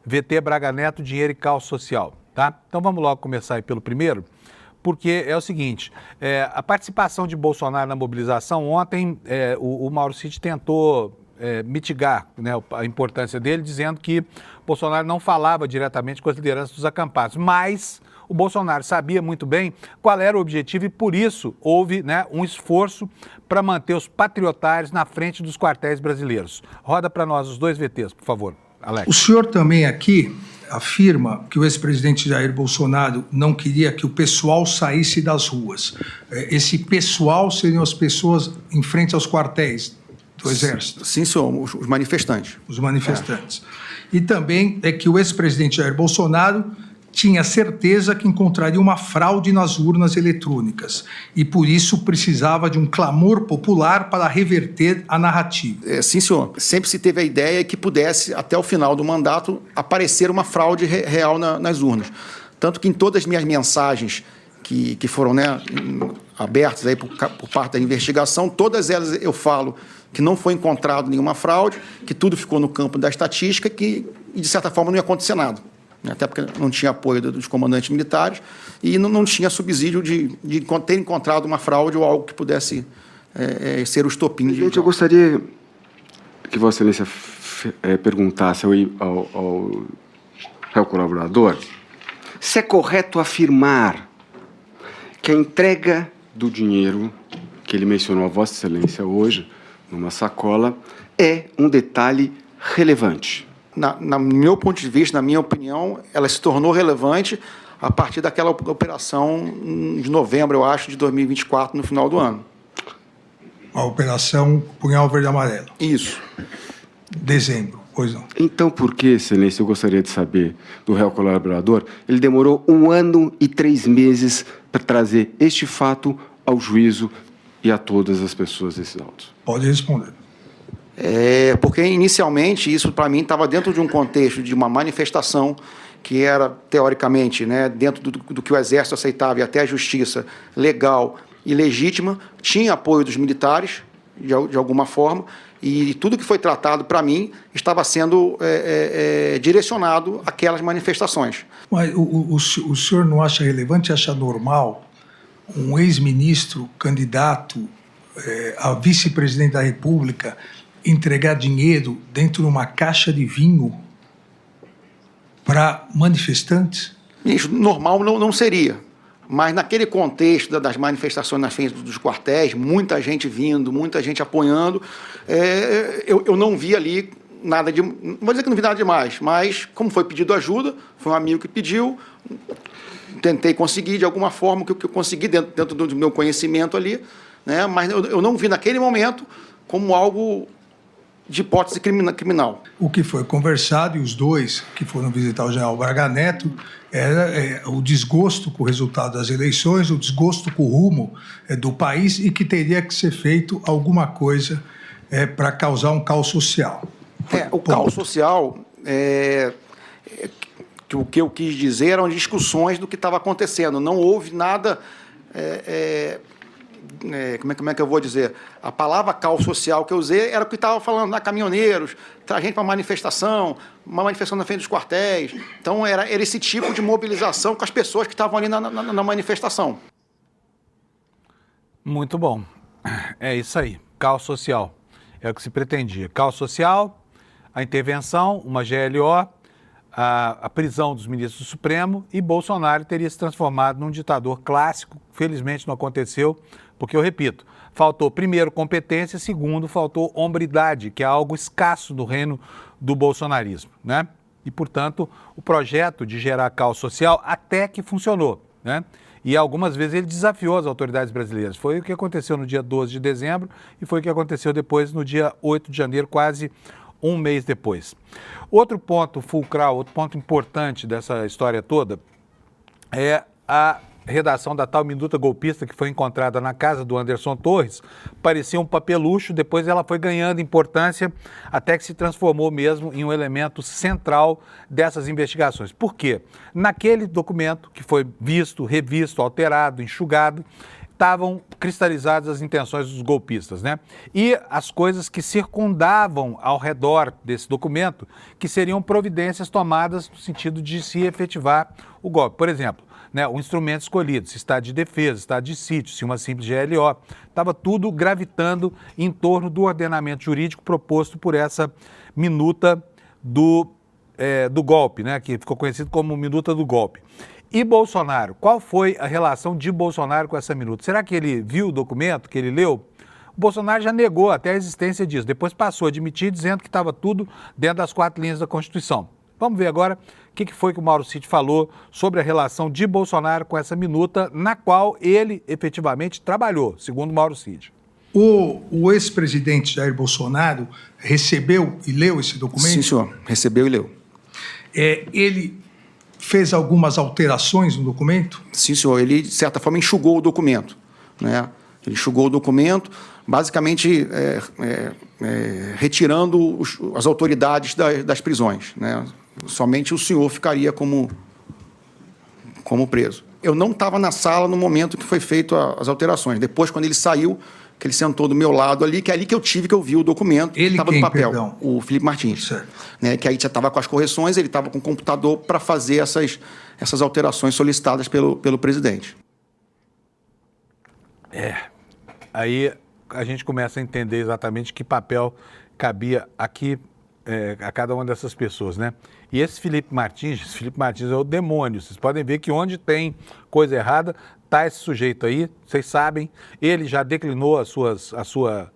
VT Braga Neto, Dinheiro e Caos Social, tá? Então vamos logo começar aí pelo primeiro, porque é o seguinte, a participação de Bolsonaro na mobilização, ontem o Mauro Cid tentou mitigar, né, a importância dele, dizendo que Bolsonaro não falava diretamente com as lideranças dos acampados, mas o Bolsonaro sabia muito bem qual era o objetivo e por isso houve, né, um esforço para manter os patriotários na frente dos quartéis brasileiros. Roda para nós os 2 VTs, por favor, Alex. O senhor também aqui afirma que o ex-presidente Jair Bolsonaro não queria que o pessoal saísse das ruas. Esse pessoal seriam as pessoas em frente aos quartéis do Exército? Sim, senhor, os manifestantes. Os manifestantes. E também é que o ex-presidente Jair Bolsonaro tinha certeza que encontraria uma fraude nas urnas eletrônicas e, por isso, precisava de um clamor popular para reverter a narrativa. Sim, senhor. Sempre se teve a ideia que pudesse, até o final do mandato, aparecer uma fraude real nas urnas. Tanto que em todas as minhas mensagens que foram, né, abertas aí por parte da investigação, todas elas eu falo que não foi encontrado nenhuma fraude, que tudo ficou no campo da estatística, que, de certa forma, não ia acontecer nada. Até porque não tinha apoio dos comandantes militares e não tinha subsídio de ter encontrado uma fraude ou algo que pudesse ser o estopim. Gente, eu gostaria que Vossa Excelência perguntasse ao réu colaborador se é correto afirmar que a entrega do dinheiro que ele mencionou a Vossa Excelência hoje, numa sacola, é um detalhe relevante. No meu ponto de vista, na minha opinião, ela se tornou relevante a partir daquela operação de novembro, eu acho, de 2024, no final do ano. A Operação Punhal Verde e Amarelo. Isso. Dezembro, pois não. Então, por que, Excelência, eu gostaria de saber do réu colaborador, ele demorou 1 ano e 3 meses para trazer este fato ao juízo e a todas as pessoas desses autos? Pode responder. Porque, inicialmente, isso, para mim, estava dentro de um contexto de uma manifestação que era, teoricamente, né, dentro do que o Exército aceitava e até a Justiça, legal e legítima, tinha apoio dos militares, de alguma forma, e tudo que foi tratado, para mim, estava sendo direcionado àquelas manifestações. Mas o senhor não acha relevante, acha normal um ex-ministro, candidato a vice-presidente da República, entregar dinheiro dentro de uma caixa de vinho para manifestantes? Isso normal não seria. Mas naquele contexto das manifestações nas frente dos quartéis, muita gente vindo, muita gente apoiando, eu não vi ali nada de... Não vou dizer que não vi nada demais, mas como foi pedido ajuda, foi um amigo que pediu, tentei conseguir de alguma forma, que eu consegui dentro do meu conhecimento ali, né? Mas eu não vi naquele momento como algo de hipótese criminal. O que foi conversado, e os dois que foram visitar o general Braga Neto, era o desgosto com o resultado das eleições, o desgosto com o rumo do país e que teria que ser feito alguma coisa para causar um caos social. O caos social, que o que eu quis dizer eram discussões do que estava acontecendo. Não houve nada... como é que eu vou dizer? A palavra caos social que eu usei era o que estava falando, caminhoneiros, traz gente para manifestação, uma manifestação na frente dos quartéis. Então, era esse tipo de mobilização com as pessoas que estavam ali na manifestação. Muito bom. É isso aí. Caos social. É o que se pretendia. Caos social, a intervenção, uma GLO, a prisão dos ministros do Supremo, e Bolsonaro teria se transformado num ditador clássico. Felizmente não aconteceu, porque, eu repito, faltou, primeiro, competência, segundo, faltou hombridade, que é algo escasso no reino do bolsonarismo, né? E, portanto, o projeto de gerar caos social até que funcionou, né? E algumas vezes ele desafiou as autoridades brasileiras. Foi o que aconteceu no dia 12 de dezembro e foi o que aconteceu depois no dia 8 de janeiro, quase um mês depois. Outro ponto fulcral, outro ponto importante dessa história toda é a redação da tal minuta golpista que foi encontrada na casa do Anderson Torres. Parecia um papelucho, depois ela foi ganhando importância até que se transformou mesmo em um elemento central dessas investigações. Por quê? Naquele documento que foi visto, revisto, alterado, enxugado, estavam cristalizadas as intenções dos golpistas, né? E as coisas que circundavam ao redor desse documento, que seriam providências tomadas no sentido de se efetivar o golpe. Por exemplo, né, o instrumento escolhido, se estado de defesa, estado de sítio, se uma simples GLO, estava tudo gravitando em torno do ordenamento jurídico proposto por essa minuta do golpe, né, que ficou conhecido como minuta do golpe. E Bolsonaro, qual foi a relação de Bolsonaro com essa minuta? Será que ele viu o documento, que ele leu? O Bolsonaro já negou até a existência disso, depois passou a admitir dizendo que estava tudo dentro das 4 linhas da Constituição. Vamos ver agora o que foi que o Mauro Cid falou sobre a relação de Bolsonaro com essa minuta, na qual ele efetivamente trabalhou, segundo o Mauro Cid. O ex-presidente Jair Bolsonaro recebeu e leu esse documento? Sim, senhor. Recebeu e leu. Ele fez algumas alterações no documento? Sim, senhor. Ele, de certa forma, enxugou o documento, né? Ele enxugou o documento, basicamente retirando as autoridades das prisões, né? Somente o senhor ficaria como preso. Eu não estava na sala no momento que foi feito as alterações. Depois, quando ele saiu, que ele sentou do meu lado ali, que é ali que eu tive que ouvir o documento. Ele estava quem, no papel. perdão? O Felipe Martins. Né, que aí já estava com as correções, ele estava com o computador para fazer essas alterações solicitadas pelo presidente. Aí a gente começa a entender exatamente que papel cabia aqui a cada uma dessas pessoas, né? E esse Felipe Martins é o demônio. Vocês podem ver que onde tem coisa errada, tá esse sujeito aí, vocês sabem, ele já declinou a sua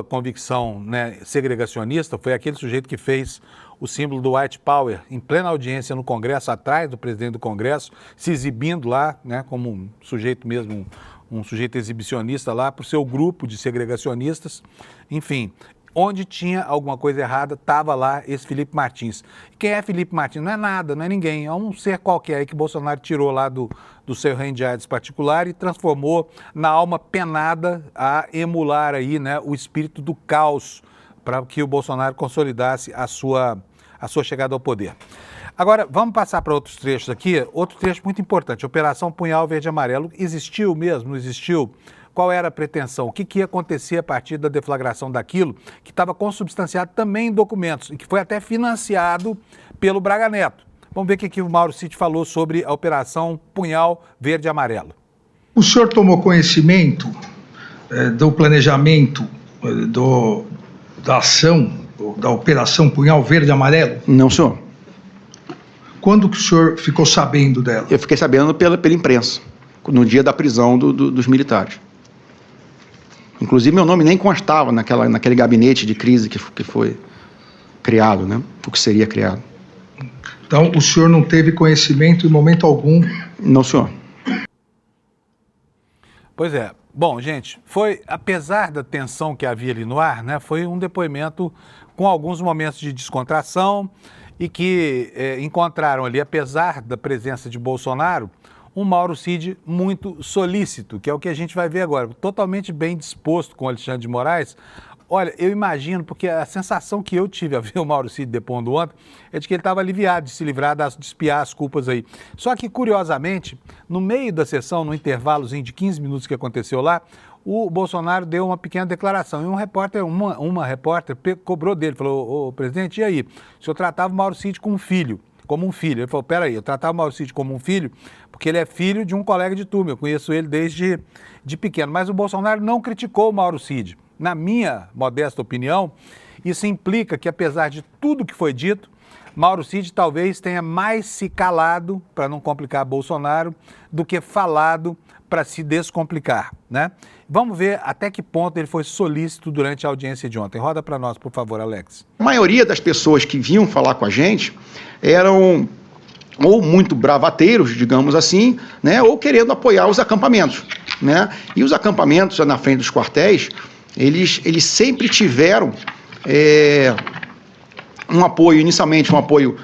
convicção, né, segregacionista, foi aquele sujeito que fez o símbolo do White Power em plena audiência no Congresso, atrás do presidente do Congresso, se exibindo lá, né, como um sujeito mesmo, um sujeito exibicionista lá para o seu grupo de segregacionistas. Enfim, onde tinha alguma coisa errada, estava lá esse Felipe Martins. Quem é Felipe Martins? Não é nada, não é ninguém, é um ser qualquer aí que Bolsonaro tirou lá do seu reino de AIDS particular e transformou na alma penada a emular aí, né, o espírito do caos para que o Bolsonaro consolidasse a sua chegada ao poder. Agora, vamos passar para outros trechos aqui. Outro trecho muito importante, Operação Punhal Verde e Amarelo. Existiu mesmo? Não existiu? Qual era a pretensão? O que ia acontecer a partir da deflagração daquilo que estava consubstanciado também em documentos e que foi até financiado pelo Braga Neto? Vamos ver o que o Mauro Cid falou sobre a Operação Punhal Verde e Amarelo. O senhor tomou conhecimento do planejamento da ação, da Operação Punhal Verde e Amarelo? Não, senhor. Quando que o senhor ficou sabendo dela? Eu fiquei sabendo pela imprensa, no dia da prisão dos militares. Inclusive, meu nome nem constava naquele gabinete de crise que foi criado, né? O que seria criado. Então, o senhor não teve conhecimento em momento algum? Não, senhor. Pois é. Bom, gente, apesar da tensão que havia ali no ar, né, foi um depoimento com alguns momentos de descontração e que encontraram ali, apesar da presença de Bolsonaro, um Mauro Cid muito solícito, que é o que a gente vai ver agora, totalmente bem disposto com o Alexandre de Moraes. Olha, eu imagino, porque a sensação que eu tive a ver o Mauro Cid depondo ontem é de que ele estava aliviado de se livrar de espiar as culpas aí. Só que, curiosamente, no meio da sessão, no intervalozinho de 15 minutos que aconteceu lá, o Bolsonaro deu uma pequena declaração e uma repórter cobrou dele, falou, ô presidente, e aí? O senhor tratava o Mauro Cid como um filho. Ele falou, peraí, eu tratava o Mauro Cid como um filho porque ele é filho de um colega de turma, eu conheço ele desde pequeno. Mas o Bolsonaro não criticou o Mauro Cid. Na minha modesta opinião, isso implica que, apesar de tudo que foi dito, Mauro Cid talvez tenha mais se calado para não complicar Bolsonaro do que falado para se descomplicar, né? Vamos ver até que ponto ele foi solícito durante a audiência de ontem. Roda para nós, por favor, Alex. A maioria das pessoas que vinham falar com a gente eram ou muito bravateiros, digamos assim, né, ou querendo apoiar os acampamentos, né? E os acampamentos na frente dos quartéis, eles sempre tiveram inicialmente um apoio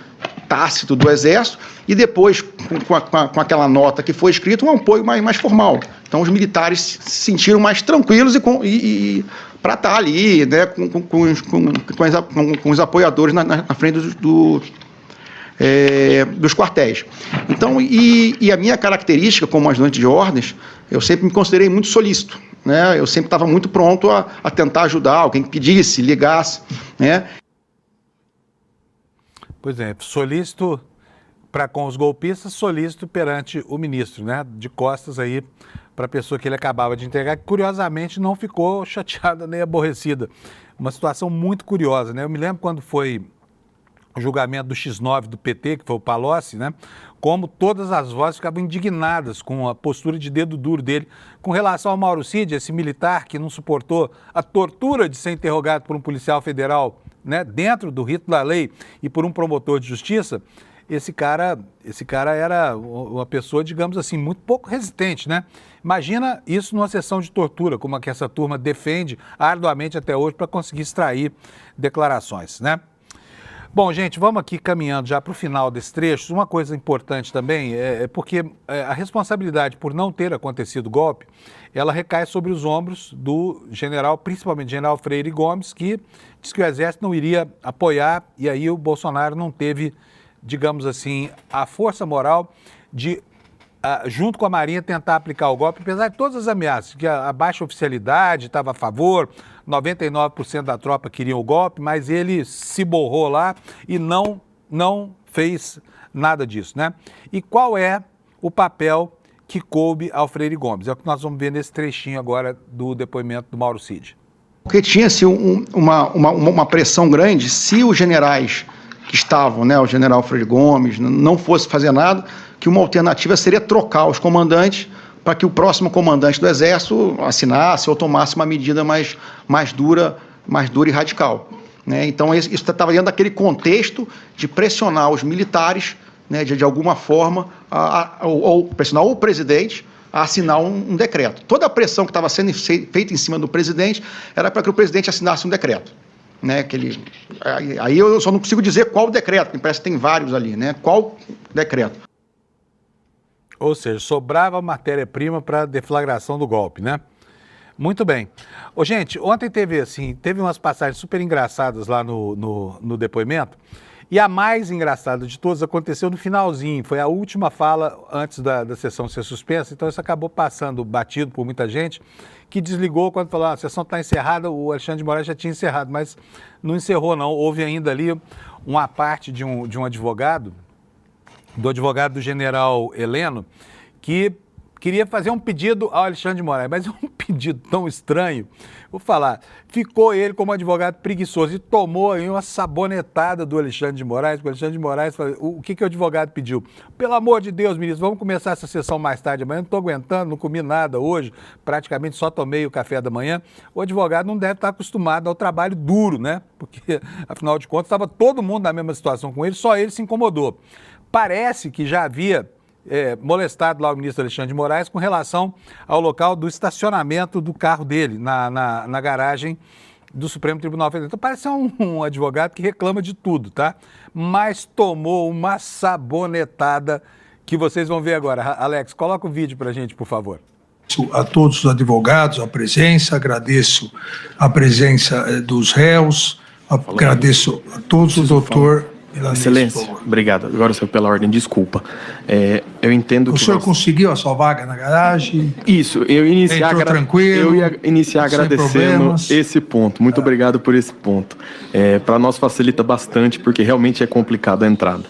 tácito do Exército e depois, com aquela nota que foi escrita, um apoio mais formal. Então, os militares se sentiram mais tranquilos e para estar ali, né, com os apoiadores na frente dos quartéis. Então, e a minha característica como ajudante de ordens, eu sempre me considerei muito solícito, né? Eu sempre estava muito pronto a tentar ajudar alguém que pedisse, ligasse, né? Pois é, solícito para com os golpistas, solícito perante o ministro, né? De costas aí para a pessoa que ele acabava de entregar, que curiosamente não ficou chateada nem aborrecida. Uma situação muito curiosa, né? Eu me lembro quando foi o julgamento do X9 do PT, que foi o Palocci, né? Como todas as vozes ficavam indignadas com a postura de dedo duro dele com relação ao Mauro Cid, esse militar que não suportou a tortura de ser interrogado por um policial federal, né, dentro do rito da lei e por um promotor de justiça. Esse cara era uma pessoa, digamos assim, muito pouco resistente, né? Imagina isso numa sessão de tortura, como a que essa turma defende arduamente até hoje para conseguir extrair declarações, né? Bom, gente, vamos aqui caminhando já para o final desse trecho. Uma coisa importante também é porque a responsabilidade por não ter acontecido o golpe, ela recai sobre os ombros do general, principalmente general Freire Gomes, que diz que o Exército não iria apoiar, e aí o Bolsonaro não teve, digamos assim, a força moral de, junto com a Marinha, tentar aplicar o golpe, apesar de todas as ameaças, que a baixa oficialidade estava a favor, 99% da tropa queriam o golpe, mas ele se borrou lá e não fez nada disso, né? E qual é o papel que coube ao Freire Gomes? É o que nós vamos ver nesse trechinho agora do depoimento do Mauro Cid. Porque tinha-se uma pressão grande, se os generais que estavam, né, o general Freire Gomes, não fosse fazer nada, que uma alternativa seria trocar os comandantes para que o próximo comandante do Exército assinasse ou tomasse uma medida mais dura e radical, né? Então, isso estava dentro daquele contexto de pressionar os militares, né, de alguma forma, ou pressionar o presidente a assinar um decreto. Toda a pressão que estava sendo feita em cima do presidente era para que o presidente assinasse um decreto, né? Aí eu só não consigo dizer qual decreto, porque parece que tem vários ali, né? Qual decreto? Ou seja, sobrava matéria-prima para a deflagração do golpe, né? Muito bem. Ô, gente, ontem teve umas passagens super engraçadas lá no depoimento, e a mais engraçada de todas aconteceu no finalzinho, foi a última fala antes da sessão ser suspensa, então isso acabou passando batido por muita gente, que desligou quando falou, a sessão está encerrada, o Alexandre de Moraes já tinha encerrado, mas não encerrou não, houve ainda ali uma parte de um advogado, do advogado do general Heleno, que queria fazer um pedido ao Alexandre de Moraes, mas é um pedido tão estranho, vou falar, ficou ele como advogado preguiçoso e tomou aí uma sabonetada do Alexandre de Moraes, porque o Alexandre de Moraes falou, o que o advogado pediu? Pelo amor de Deus, ministro, vamos começar essa sessão mais tarde amanhã, não estou aguentando, não comi nada hoje, praticamente só tomei o café da manhã. O advogado não deve estar acostumado ao trabalho duro, né? Porque, afinal de contas, estava todo mundo na mesma situação com ele, só ele se incomodou. Parece que já havia molestado lá o ministro Alexandre de Moraes com relação ao local do estacionamento do carro dele, na garagem do Supremo Tribunal Federal. Então parece um advogado que reclama de tudo, tá? Mas tomou uma sabonetada que vocês vão ver agora. Alex, coloca o vídeo pra gente, por favor. A todos os advogados a presença, agradeço a presença dos réus, agradeço a todos o doutor... Excelência, obrigado. Agora, senhor, pela ordem, desculpa. Eu entendo que... O senhor conseguiu a sua vaga na garagem? Isso, eu ia tranquilo, iniciar agradecendo esse ponto. Muito obrigado por esse ponto. Para nós facilita bastante, porque realmente é complicado a entrada.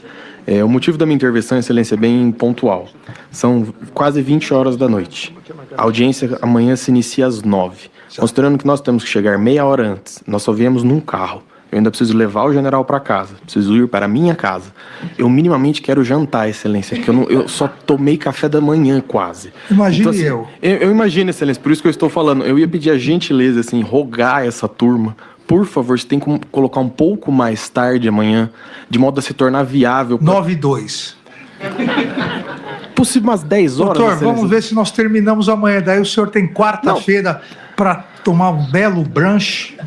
O motivo da minha intervenção, excelência, é bem pontual. São quase 20 horas da noite. A audiência amanhã se inicia às 9. Considerando que nós temos que chegar meia hora antes, nós só viemos num carro. Eu ainda preciso levar o general para casa, preciso ir para a minha casa. Eu minimamente quero jantar, excelência, porque eu só tomei café da manhã quase. Imagine então, assim, eu imagino, excelência, por isso que eu estou falando. Eu ia pedir a gentileza, assim, rogar essa turma, por favor, você tem que colocar um pouco mais tarde amanhã, de modo a se tornar viável. 9h02. Possível umas 10 horas, doutor, excelência. vamos ver se nós terminamos amanhã. Daí o senhor tem quarta-feira para tomar um belo brunch.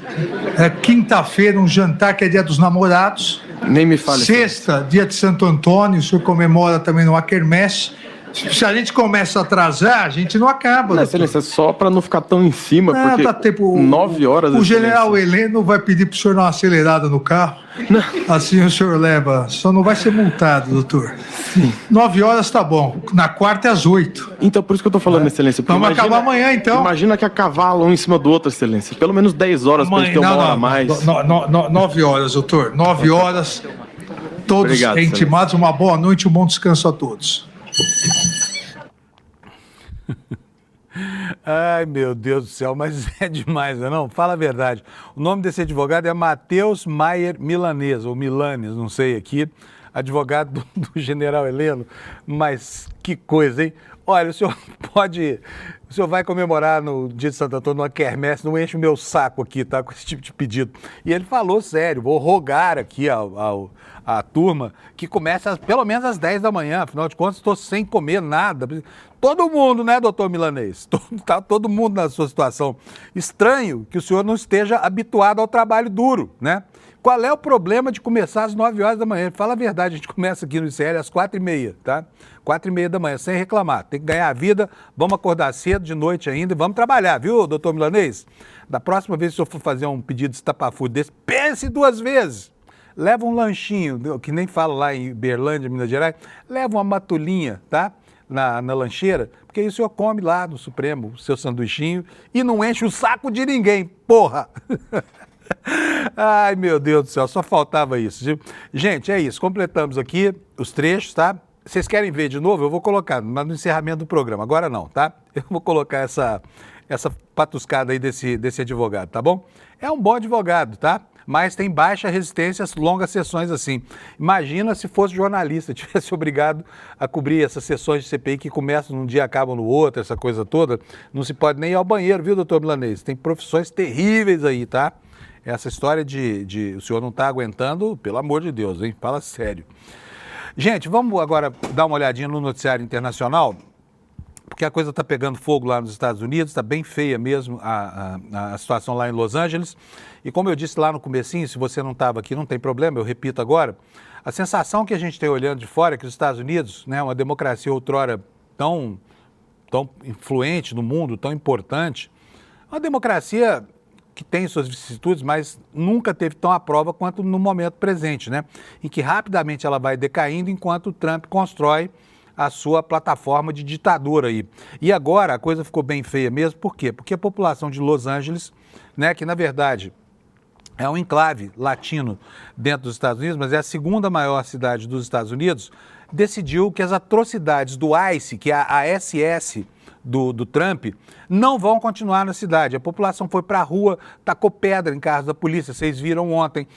Quinta-feira, um jantar que é dia dos namorados. Nem me fale. Sexta, dia de Santo Antônio, o senhor comemora também no quermesse. Se a gente começa a atrasar, a gente não acaba. Não, excelência, só para não ficar tão em cima, não, porque dá tempo, 9 horas... O general Heleno vai pedir para o senhor dar uma acelerada no carro. Não. Assim o senhor leva. Só não vai ser multado, doutor. Sim. 9 horas tá bom. Na quarta é às 8. Então, por isso que eu tô falando, excelência. Vamos acabar amanhã, então. Imagina que a cavalo um em cima do outro, excelência. Pelo menos 10 horas para a gente ter uma hora a mais. 9 horas, doutor. 9 horas. Todos obrigado, intimados. Uma boa noite e um bom descanso a todos. Ai, meu Deus do céu, mas é demais, não? Fala a verdade. O nome desse advogado é Matheus Maier Milanês, ou Milanes, não sei aqui, advogado do general Heleno, mas que coisa, hein? Olha, o senhor vai comemorar no dia de Santo Antônio, numa quermesse, não enche o meu saco aqui, tá, com esse tipo de pedido. E ele falou sério, vou rogar aqui a turma que começa pelo menos às 10 da manhã, afinal de contas estou sem comer nada. Todo mundo, né, doutor Milanês? Tá todo mundo na sua situação. Estranho que o senhor não esteja habituado ao trabalho duro, né? Qual é o problema de começar às 9 horas da manhã? Fala a verdade, a gente começa aqui no ICL às 4h30, tá? 4h30 da manhã, sem reclamar. Tem que ganhar a vida, vamos acordar cedo, de noite ainda, e vamos trabalhar, viu, doutor Milanês? Da próxima vez que o senhor for fazer um pedido de estapafúrdio desse, pense 2 vezes. Leva um lanchinho, que nem fala lá em Berlândia, Minas Gerais, leva uma matulinha, tá? Na lancheira, porque aí o senhor come lá no Supremo o seu sanduichinho e não enche o saco de ninguém, porra! Ai, meu Deus do céu, só faltava isso. Gente, é isso, completamos aqui os trechos, tá? Vocês querem ver de novo? Eu vou colocar no encerramento do programa, agora não, tá? Eu vou colocar essa patuscada aí desse advogado, tá bom? É um bom advogado, tá? Mas tem baixa resistência às longas sessões assim. Imagina se fosse jornalista, tivesse obrigado a cobrir essas sessões de CPI que começam num dia e acabam no outro, essa coisa toda. Não se pode nem ir ao banheiro, viu, doutor Milanês? Tem profissões terríveis aí, tá? Essa história de o senhor não tá aguentando, pelo amor de Deus, hein? Fala sério. Gente, vamos agora dar uma olhadinha no noticiário internacional, porque a coisa está pegando fogo lá nos Estados Unidos, está bem feia mesmo a situação lá em Los Angeles. E como eu disse lá no comecinho, se você não estava aqui, não tem problema, eu repito agora, a sensação que a gente tem olhando de fora é que os Estados Unidos, né, uma democracia outrora tão influente no mundo, tão importante, uma democracia que tem suas vicissitudes, mas nunca teve tão à prova quanto no momento presente, né? Em que rapidamente ela vai decaindo enquanto o Trump constrói a sua plataforma de ditadura aí. E agora a coisa ficou bem feia mesmo, por quê? Porque a população de Los Angeles, né, que na verdade é um enclave latino dentro dos Estados Unidos, mas é a segunda maior cidade dos Estados Unidos, decidiu que as atrocidades do ICE, que é a SS do Trump, não vão continuar na cidade. A população foi para a rua, tacou pedra em carros da polícia, vocês viram ontem,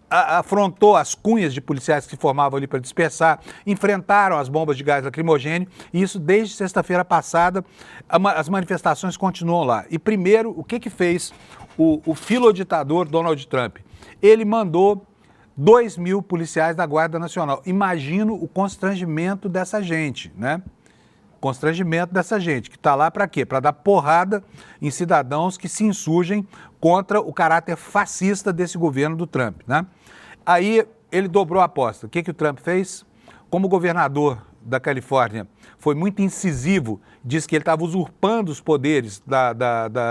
afrontou as cunhas de policiais que se formavam ali para dispersar, enfrentaram as bombas de gás lacrimogêneo, e isso desde sexta-feira passada, as manifestações continuam lá. E primeiro, o que fez o filoditador Donald Trump? Ele mandou 2.000 policiais da Guarda Nacional. Imagino o constrangimento dessa gente, né? Constrangimento dessa gente, que está lá para quê? Para dar porrada em cidadãos que se insurgem contra o caráter fascista desse governo do Trump, né? Aí ele dobrou a aposta. O que o Trump fez? Como governador da Califórnia foi muito incisivo, diz que ele estava usurpando os poderes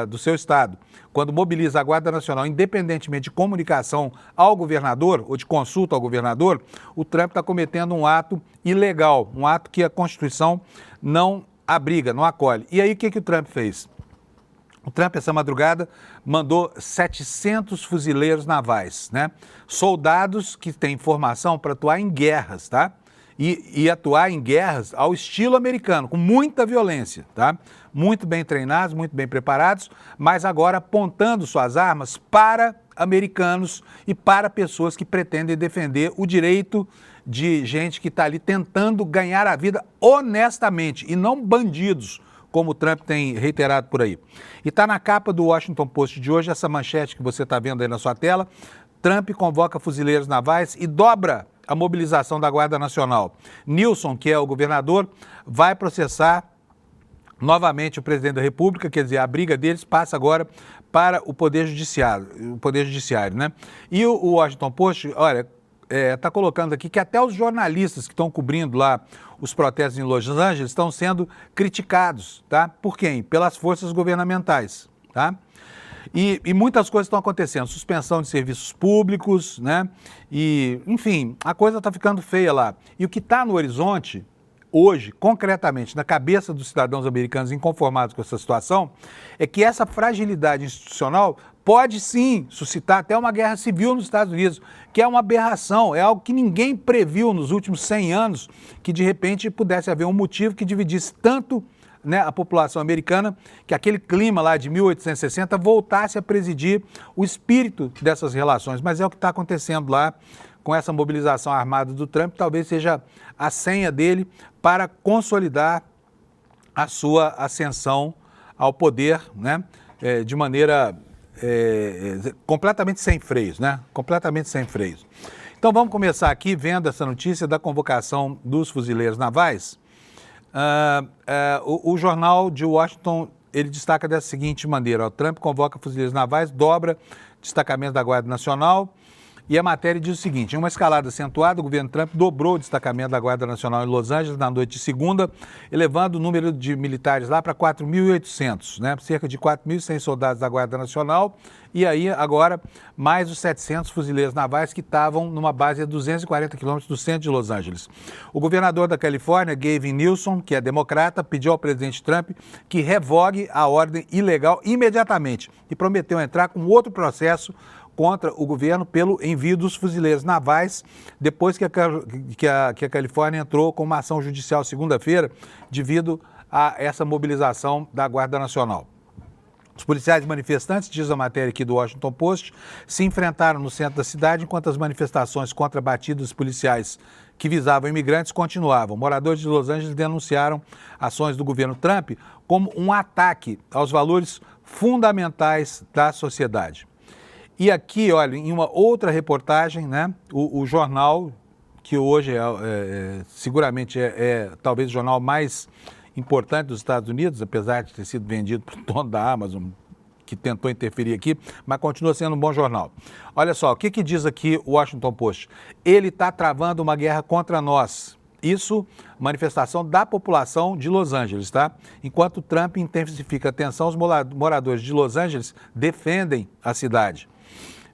do seu estado, quando mobiliza a Guarda Nacional, independentemente de comunicação ao governador ou de consulta ao governador, o Trump está cometendo um ato ilegal, um ato que a Constituição não abriga, não acolhe. E aí o que o Trump fez? O Trump, essa madrugada, mandou 700 fuzileiros navais, né? Soldados que têm formação para atuar em guerras, tá? E atuar em guerras ao estilo americano, com muita violência, tá? Muito bem treinados, muito bem preparados, mas agora apontando suas armas para americanos e para pessoas que pretendem defender o direito de gente que está ali tentando ganhar a vida honestamente e não bandidos, como o Trump tem reiterado por aí. E está na capa do Washington Post de hoje, essa manchete que você está vendo aí na sua tela: Trump convoca fuzileiros navais e dobra a mobilização da Guarda Nacional. Nilson, que é o governador, vai processar novamente o presidente da República, quer dizer, a briga deles passa agora para o Poder Judiciário, né? E o Washington Post, olha, está colocando aqui que até os jornalistas que estão cobrindo lá os protestos em Los Angeles estão sendo criticados, tá? Por quem? Pelas forças governamentais, tá? E muitas coisas estão acontecendo, suspensão de serviços públicos, né? E, enfim, a coisa está ficando feia lá. E o que está no horizonte, hoje, concretamente, na cabeça dos cidadãos americanos inconformados com essa situação, é que essa fragilidade institucional pode sim suscitar até uma guerra civil nos Estados Unidos, que é uma aberração, é algo que ninguém previu nos últimos 100 anos, que de repente pudesse haver um motivo que dividisse tanto, né, a população americana, que aquele clima lá de 1860 voltasse a presidir o espírito dessas relações. Mas é o que está acontecendo lá com essa mobilização armada do Trump, talvez seja a senha dele para consolidar a sua ascensão ao poder, né, de maneira completamente sem freios, né? Completamente sem freios. Então vamos começar aqui vendo essa notícia da convocação dos fuzileiros navais. O jornal de Washington, ele destaca dessa seguinte maneira: o Trump convoca fuzileiros navais, dobra destacamento da Guarda Nacional E a matéria diz o seguinte: em uma escalada acentuada, o governo Trump dobrou o destacamento da Guarda Nacional em Los Angeles na noite de segunda, elevando o número de militares lá para 4.800, né? Cerca de 4.100 soldados da Guarda Nacional e aí agora mais os 700 fuzileiros navais que estavam numa base a 240 quilômetros do centro de Los Angeles. O governador da Califórnia, Gavin Newsom, que é democrata, pediu ao presidente Trump que revogue a ordem ilegal imediatamente e prometeu entrar com outro processo contra o governo pelo envio dos fuzileiros navais, depois que a Califórnia entrou com uma ação judicial segunda-feira devido a essa mobilização da Guarda Nacional. Os policiais manifestantes, diz a matéria aqui do Washington Post, se enfrentaram no centro da cidade enquanto as manifestações contra batidas policiais que visavam imigrantes continuavam. Moradores de Los Angeles denunciaram ações do governo Trump como um ataque aos valores fundamentais da sociedade. E aqui, olha, em uma outra reportagem, né, o jornal, que hoje seguramente talvez o jornal mais importante dos Estados Unidos, apesar de ter sido vendido por dono da Amazon, que tentou interferir aqui, mas continua sendo um bom jornal. Olha só, o que diz aqui o Washington Post? Ele está travando uma guerra contra nós. Isso, manifestação da população de Los Angeles, tá? Enquanto Trump intensifica a tensão, os moradores de Los Angeles defendem a cidade.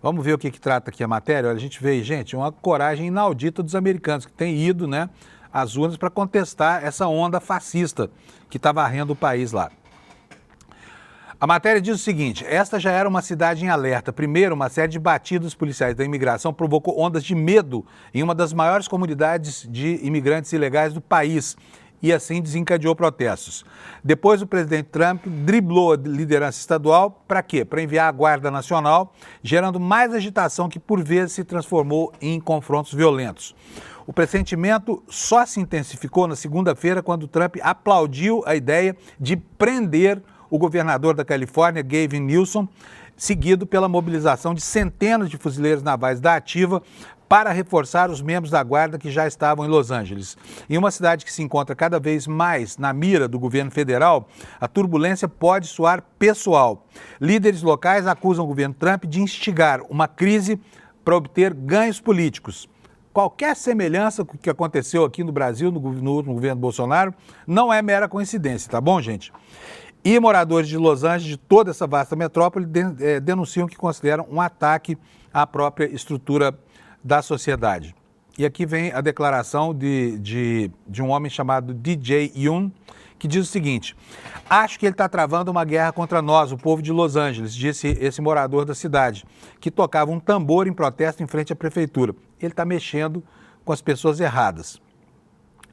Vamos ver o que trata aqui a matéria. A gente vê, gente, uma coragem inaudita dos americanos que têm ido, né, às urnas para contestar essa onda fascista que está varrendo o país lá. A matéria diz o seguinte: esta já era uma cidade em alerta. Primeiro, uma série de batidas policiais da imigração provocou ondas de medo em uma das maiores comunidades de imigrantes ilegais do país e assim desencadeou protestos. Depois, o presidente Trump driblou a liderança estadual para quê? Para enviar a Guarda Nacional, gerando mais agitação que por vezes se transformou em confrontos violentos. O pressentimento só se intensificou na segunda-feira quando Trump aplaudiu a ideia de prender o governador da Califórnia, Gavin Newsom, seguido pela mobilização de centenas de fuzileiros navais da ativa para reforçar os membros da guarda que já estavam em Los Angeles. Em uma cidade que se encontra cada vez mais na mira do governo federal, a turbulência pode soar pessoal. Líderes locais acusam o governo Trump de instigar uma crise para obter ganhos políticos. Qualquer semelhança com o que aconteceu aqui no Brasil, no último governo Bolsonaro, não é mera coincidência, tá bom, gente? E moradores de Los Angeles, de toda essa vasta metrópole, denunciam que consideram um ataque à própria estrutura da sociedade. E aqui vem a declaração de um homem chamado DJ Yoon, que diz o seguinte: acho que ele está travando uma guerra contra nós, o povo de Los Angeles, disse esse morador da cidade, que tocava um tambor em protesto em frente à prefeitura. Ele está mexendo com as pessoas erradas.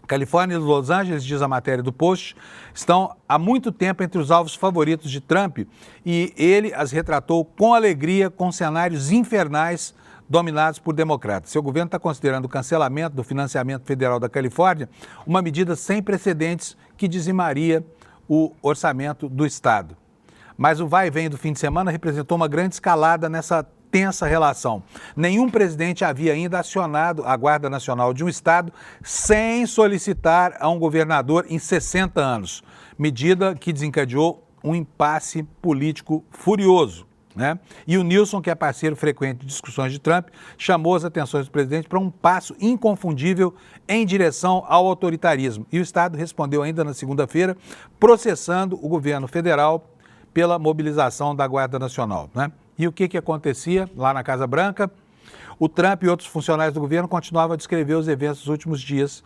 Califórnia e Los Angeles, diz a matéria do Post, estão há muito tempo entre os alvos favoritos de Trump e ele as retratou com alegria, com cenários infernais dominados por democratas. Seu governo está considerando o cancelamento do financiamento federal da Califórnia uma medida sem precedentes que dizimaria o orçamento do Estado. Mas o vai e vem do fim de semana representou uma grande escalada nessa tensa relação. Nenhum presidente havia ainda acionado a Guarda Nacional de um estado sem solicitar a um governador em 60 anos. Medida que desencadeou um impasse político furioso, né? E o Newsom, que é parceiro frequente de discussões de Trump, chamou as atenções do presidente para um passo inconfundível em direção ao autoritarismo. E o estado respondeu ainda na segunda-feira, processando o governo federal pela mobilização da Guarda Nacional, né? E o que acontecia lá na Casa Branca? O Trump e outros funcionários do governo continuavam a descrever os eventos dos últimos dias,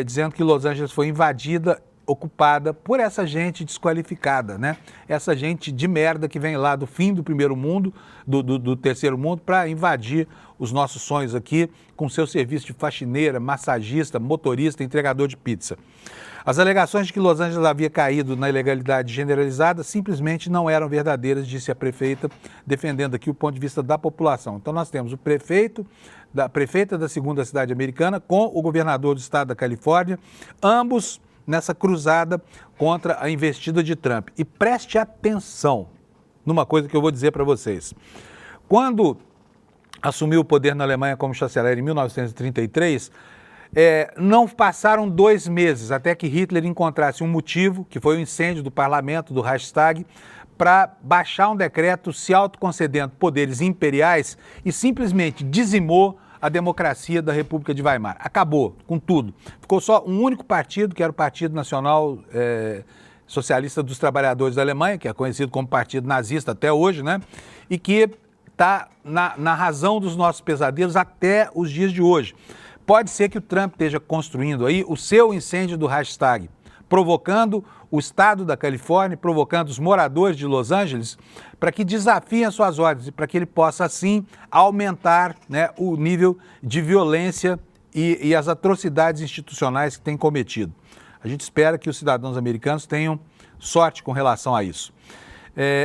dizendo que Los Angeles foi invadida, ocupada por essa gente desqualificada, né? Essa gente de merda que vem lá do fim do primeiro mundo, do terceiro mundo, para invadir os nossos sonhos aqui com seu serviço de faxineira, massagista, motorista, entregador de pizza. As alegações de que Los Angeles havia caído na ilegalidade generalizada simplesmente não eram verdadeiras, disse a prefeita, defendendo aqui o ponto de vista da população. Então nós temos a prefeita da segunda cidade americana com o governador do estado da Califórnia, ambos nessa cruzada contra a investida de Trump. E preste atenção numa coisa que eu vou dizer para vocês. Quando assumiu o poder na Alemanha como chanceler em 1933, não passaram 2 meses até que Hitler encontrasse um motivo, que foi o incêndio do parlamento, do Reichstag, para baixar um decreto se autoconcedendo poderes imperiais e simplesmente dizimou a democracia da República de Weimar. Acabou com tudo. Ficou só um único partido, que era o Partido Nacional Socialista dos Trabalhadores da Alemanha, que é conhecido como Partido Nazista até hoje, né? E que está na razão dos nossos pesadelos até os dias de hoje. Pode ser que o Trump esteja construindo aí o seu incêndio do Reichstag, provocando o estado da Califórnia, provocando os moradores de Los Angeles, para que desafiem as suas ordens e para que ele possa, assim, aumentar, né, o nível de violência e as atrocidades institucionais que tem cometido. A gente espera que os cidadãos americanos tenham sorte com relação a isso.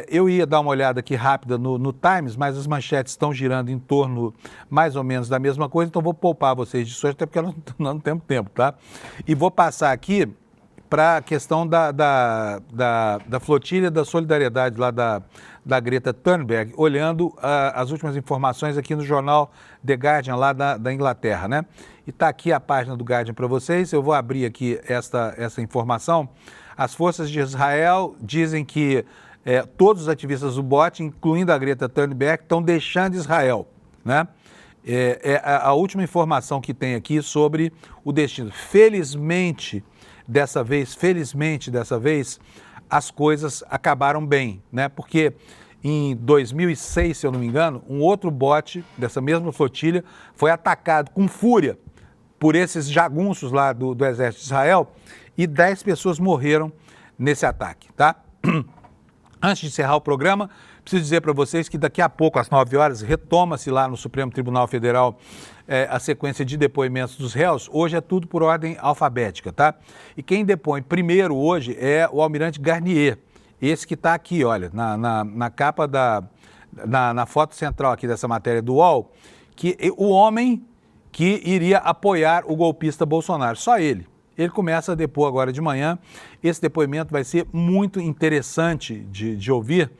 Eu ia dar uma olhada aqui rápida no Times, mas as manchetes estão girando em torno mais ou menos da mesma coisa, então vou poupar vocês disso hoje, até porque nós não temos tempo, tá? E vou passar aqui para a questão da flotilha da solidariedade lá da Greta Thunberg, olhando as últimas informações aqui no jornal The Guardian, lá da Inglaterra, né? E está aqui a página do Guardian para vocês, eu vou abrir aqui essa informação. As forças de Israel dizem que todos os ativistas do BOT, incluindo a Greta Thunberg, estão deixando Israel, né? A última informação que tem aqui sobre o destino. Felizmente dessa vez, as coisas acabaram bem, né? Porque em 2006, se eu não me engano, um outro bote dessa mesma flotilha foi atacado com fúria por esses jagunços lá do exército de Israel e 10 pessoas morreram nesse ataque, tá? Antes de encerrar o programa, preciso dizer para vocês que daqui a pouco, às 9 horas, retoma-se lá no Supremo Tribunal Federal a sequência de depoimentos dos réus. Hoje é tudo por ordem alfabética, tá? E quem depõe primeiro hoje é o almirante Garnier, esse que está aqui, olha, na capa na foto central aqui dessa matéria do UOL, que o homem que iria apoiar o golpista Bolsonaro, só ele. Ele começa a depor agora de manhã. Esse depoimento vai ser muito interessante de ouvir,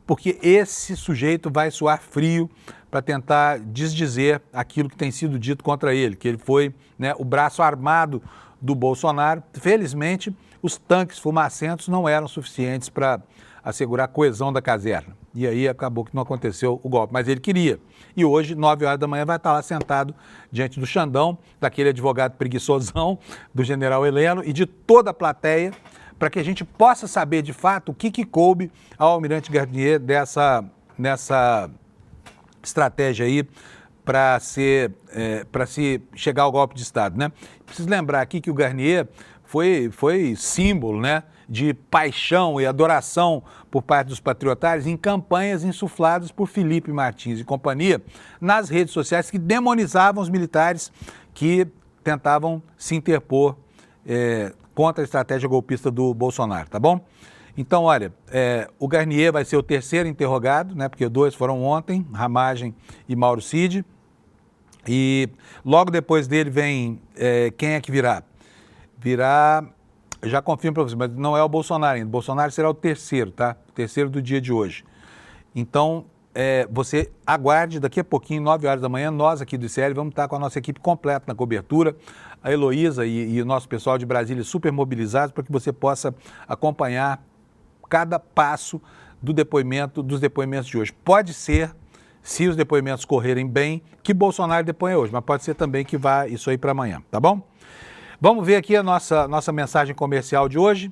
porque esse sujeito vai suar frio para tentar desdizer aquilo que tem sido dito contra ele, que ele foi, né, o braço armado do Bolsonaro. Felizmente, os tanques fumacentos não eram suficientes para assegurar a coesão da caserna. E aí acabou que não aconteceu o golpe, mas ele queria. E hoje, 9 horas da manhã, vai estar lá sentado diante do Xandão, daquele advogado preguiçosão, do general Heleno e de toda a plateia, para que a gente possa saber de fato o que coube ao almirante Garnier nessa estratégia aí para se chegar ao golpe de Estado, né? Preciso lembrar aqui que o Garnier foi símbolo, né, de paixão e adoração por parte dos patriotários em campanhas insufladas por Felipe Martins e companhia nas redes sociais que demonizavam os militares que tentavam se interpor contra a estratégia golpista do Bolsonaro, tá bom? Então, olha, o Garnier vai ser o terceiro interrogado, né, porque 2 foram ontem, Ramagem e Mauro Cid, e logo depois dele vem, quem é que virá? Já confirmo para você, mas não é o Bolsonaro ainda. O Bolsonaro será o terceiro, tá? O terceiro do dia de hoje. Então, você aguarde daqui a pouquinho, 9 horas da manhã, nós aqui do ICL vamos estar com a nossa equipe completa na cobertura, a Heloísa e o nosso pessoal de Brasília super mobilizados para que você possa acompanhar cada passo dos depoimentos de hoje. Pode ser, se os depoimentos correrem bem, que Bolsonaro deponha hoje, mas pode ser também que vá isso aí para amanhã, tá bom? Vamos ver aqui a nossa mensagem comercial de hoje.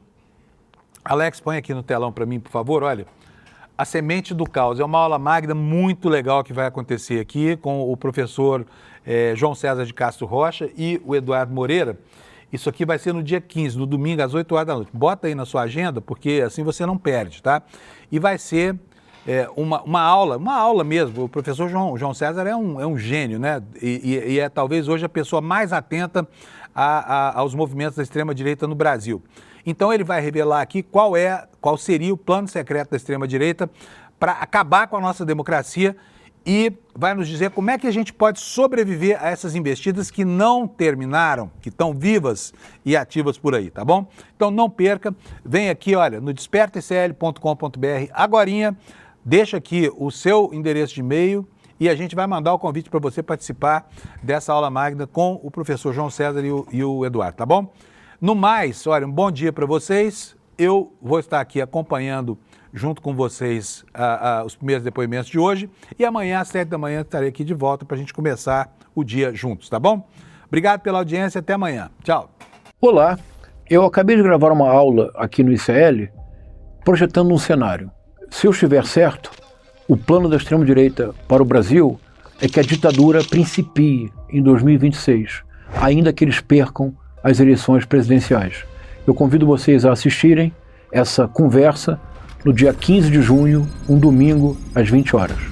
Alex, põe aqui no telão para mim, por favor. Olha, A Semente do Caos é uma aula magna muito legal que vai acontecer aqui com o professor João César de Castro Rocha e o Eduardo Moreira. Isso aqui vai ser no dia 15, no domingo, às 8 horas da noite. Bota aí na sua agenda, porque assim você não perde, tá? E vai ser uma aula mesmo. O professor João César é um gênio, né? E é talvez hoje a pessoa mais atenta aos movimentos da extrema-direita no Brasil. Então ele vai revelar aqui qual seria o plano secreto da extrema-direita para acabar com a nossa democracia e vai nos dizer como é que a gente pode sobreviver a essas investidas que não terminaram, que estão vivas e ativas por aí, tá bom? Então não perca, vem aqui, olha, no despertacl.com.br agorinha, deixa aqui o seu endereço de e-mail e a gente vai mandar o convite para você participar dessa aula magna com o professor João César e o Eduardo, tá bom? No mais, olha, um bom dia para vocês. Eu vou estar aqui acompanhando junto com vocês os primeiros depoimentos de hoje. E amanhã, às 7 da manhã, estarei aqui de volta para a gente começar o dia juntos, tá bom? Obrigado pela audiência, até amanhã. Tchau. Olá, eu acabei de gravar uma aula aqui no ICL projetando um cenário. Se eu estiver certo, o plano da extrema-direita para o Brasil é que a ditadura principie em 2026, ainda que eles percam as eleições presidenciais. Eu convido vocês a assistirem essa conversa no dia 15 de junho, um domingo, às 20 horas.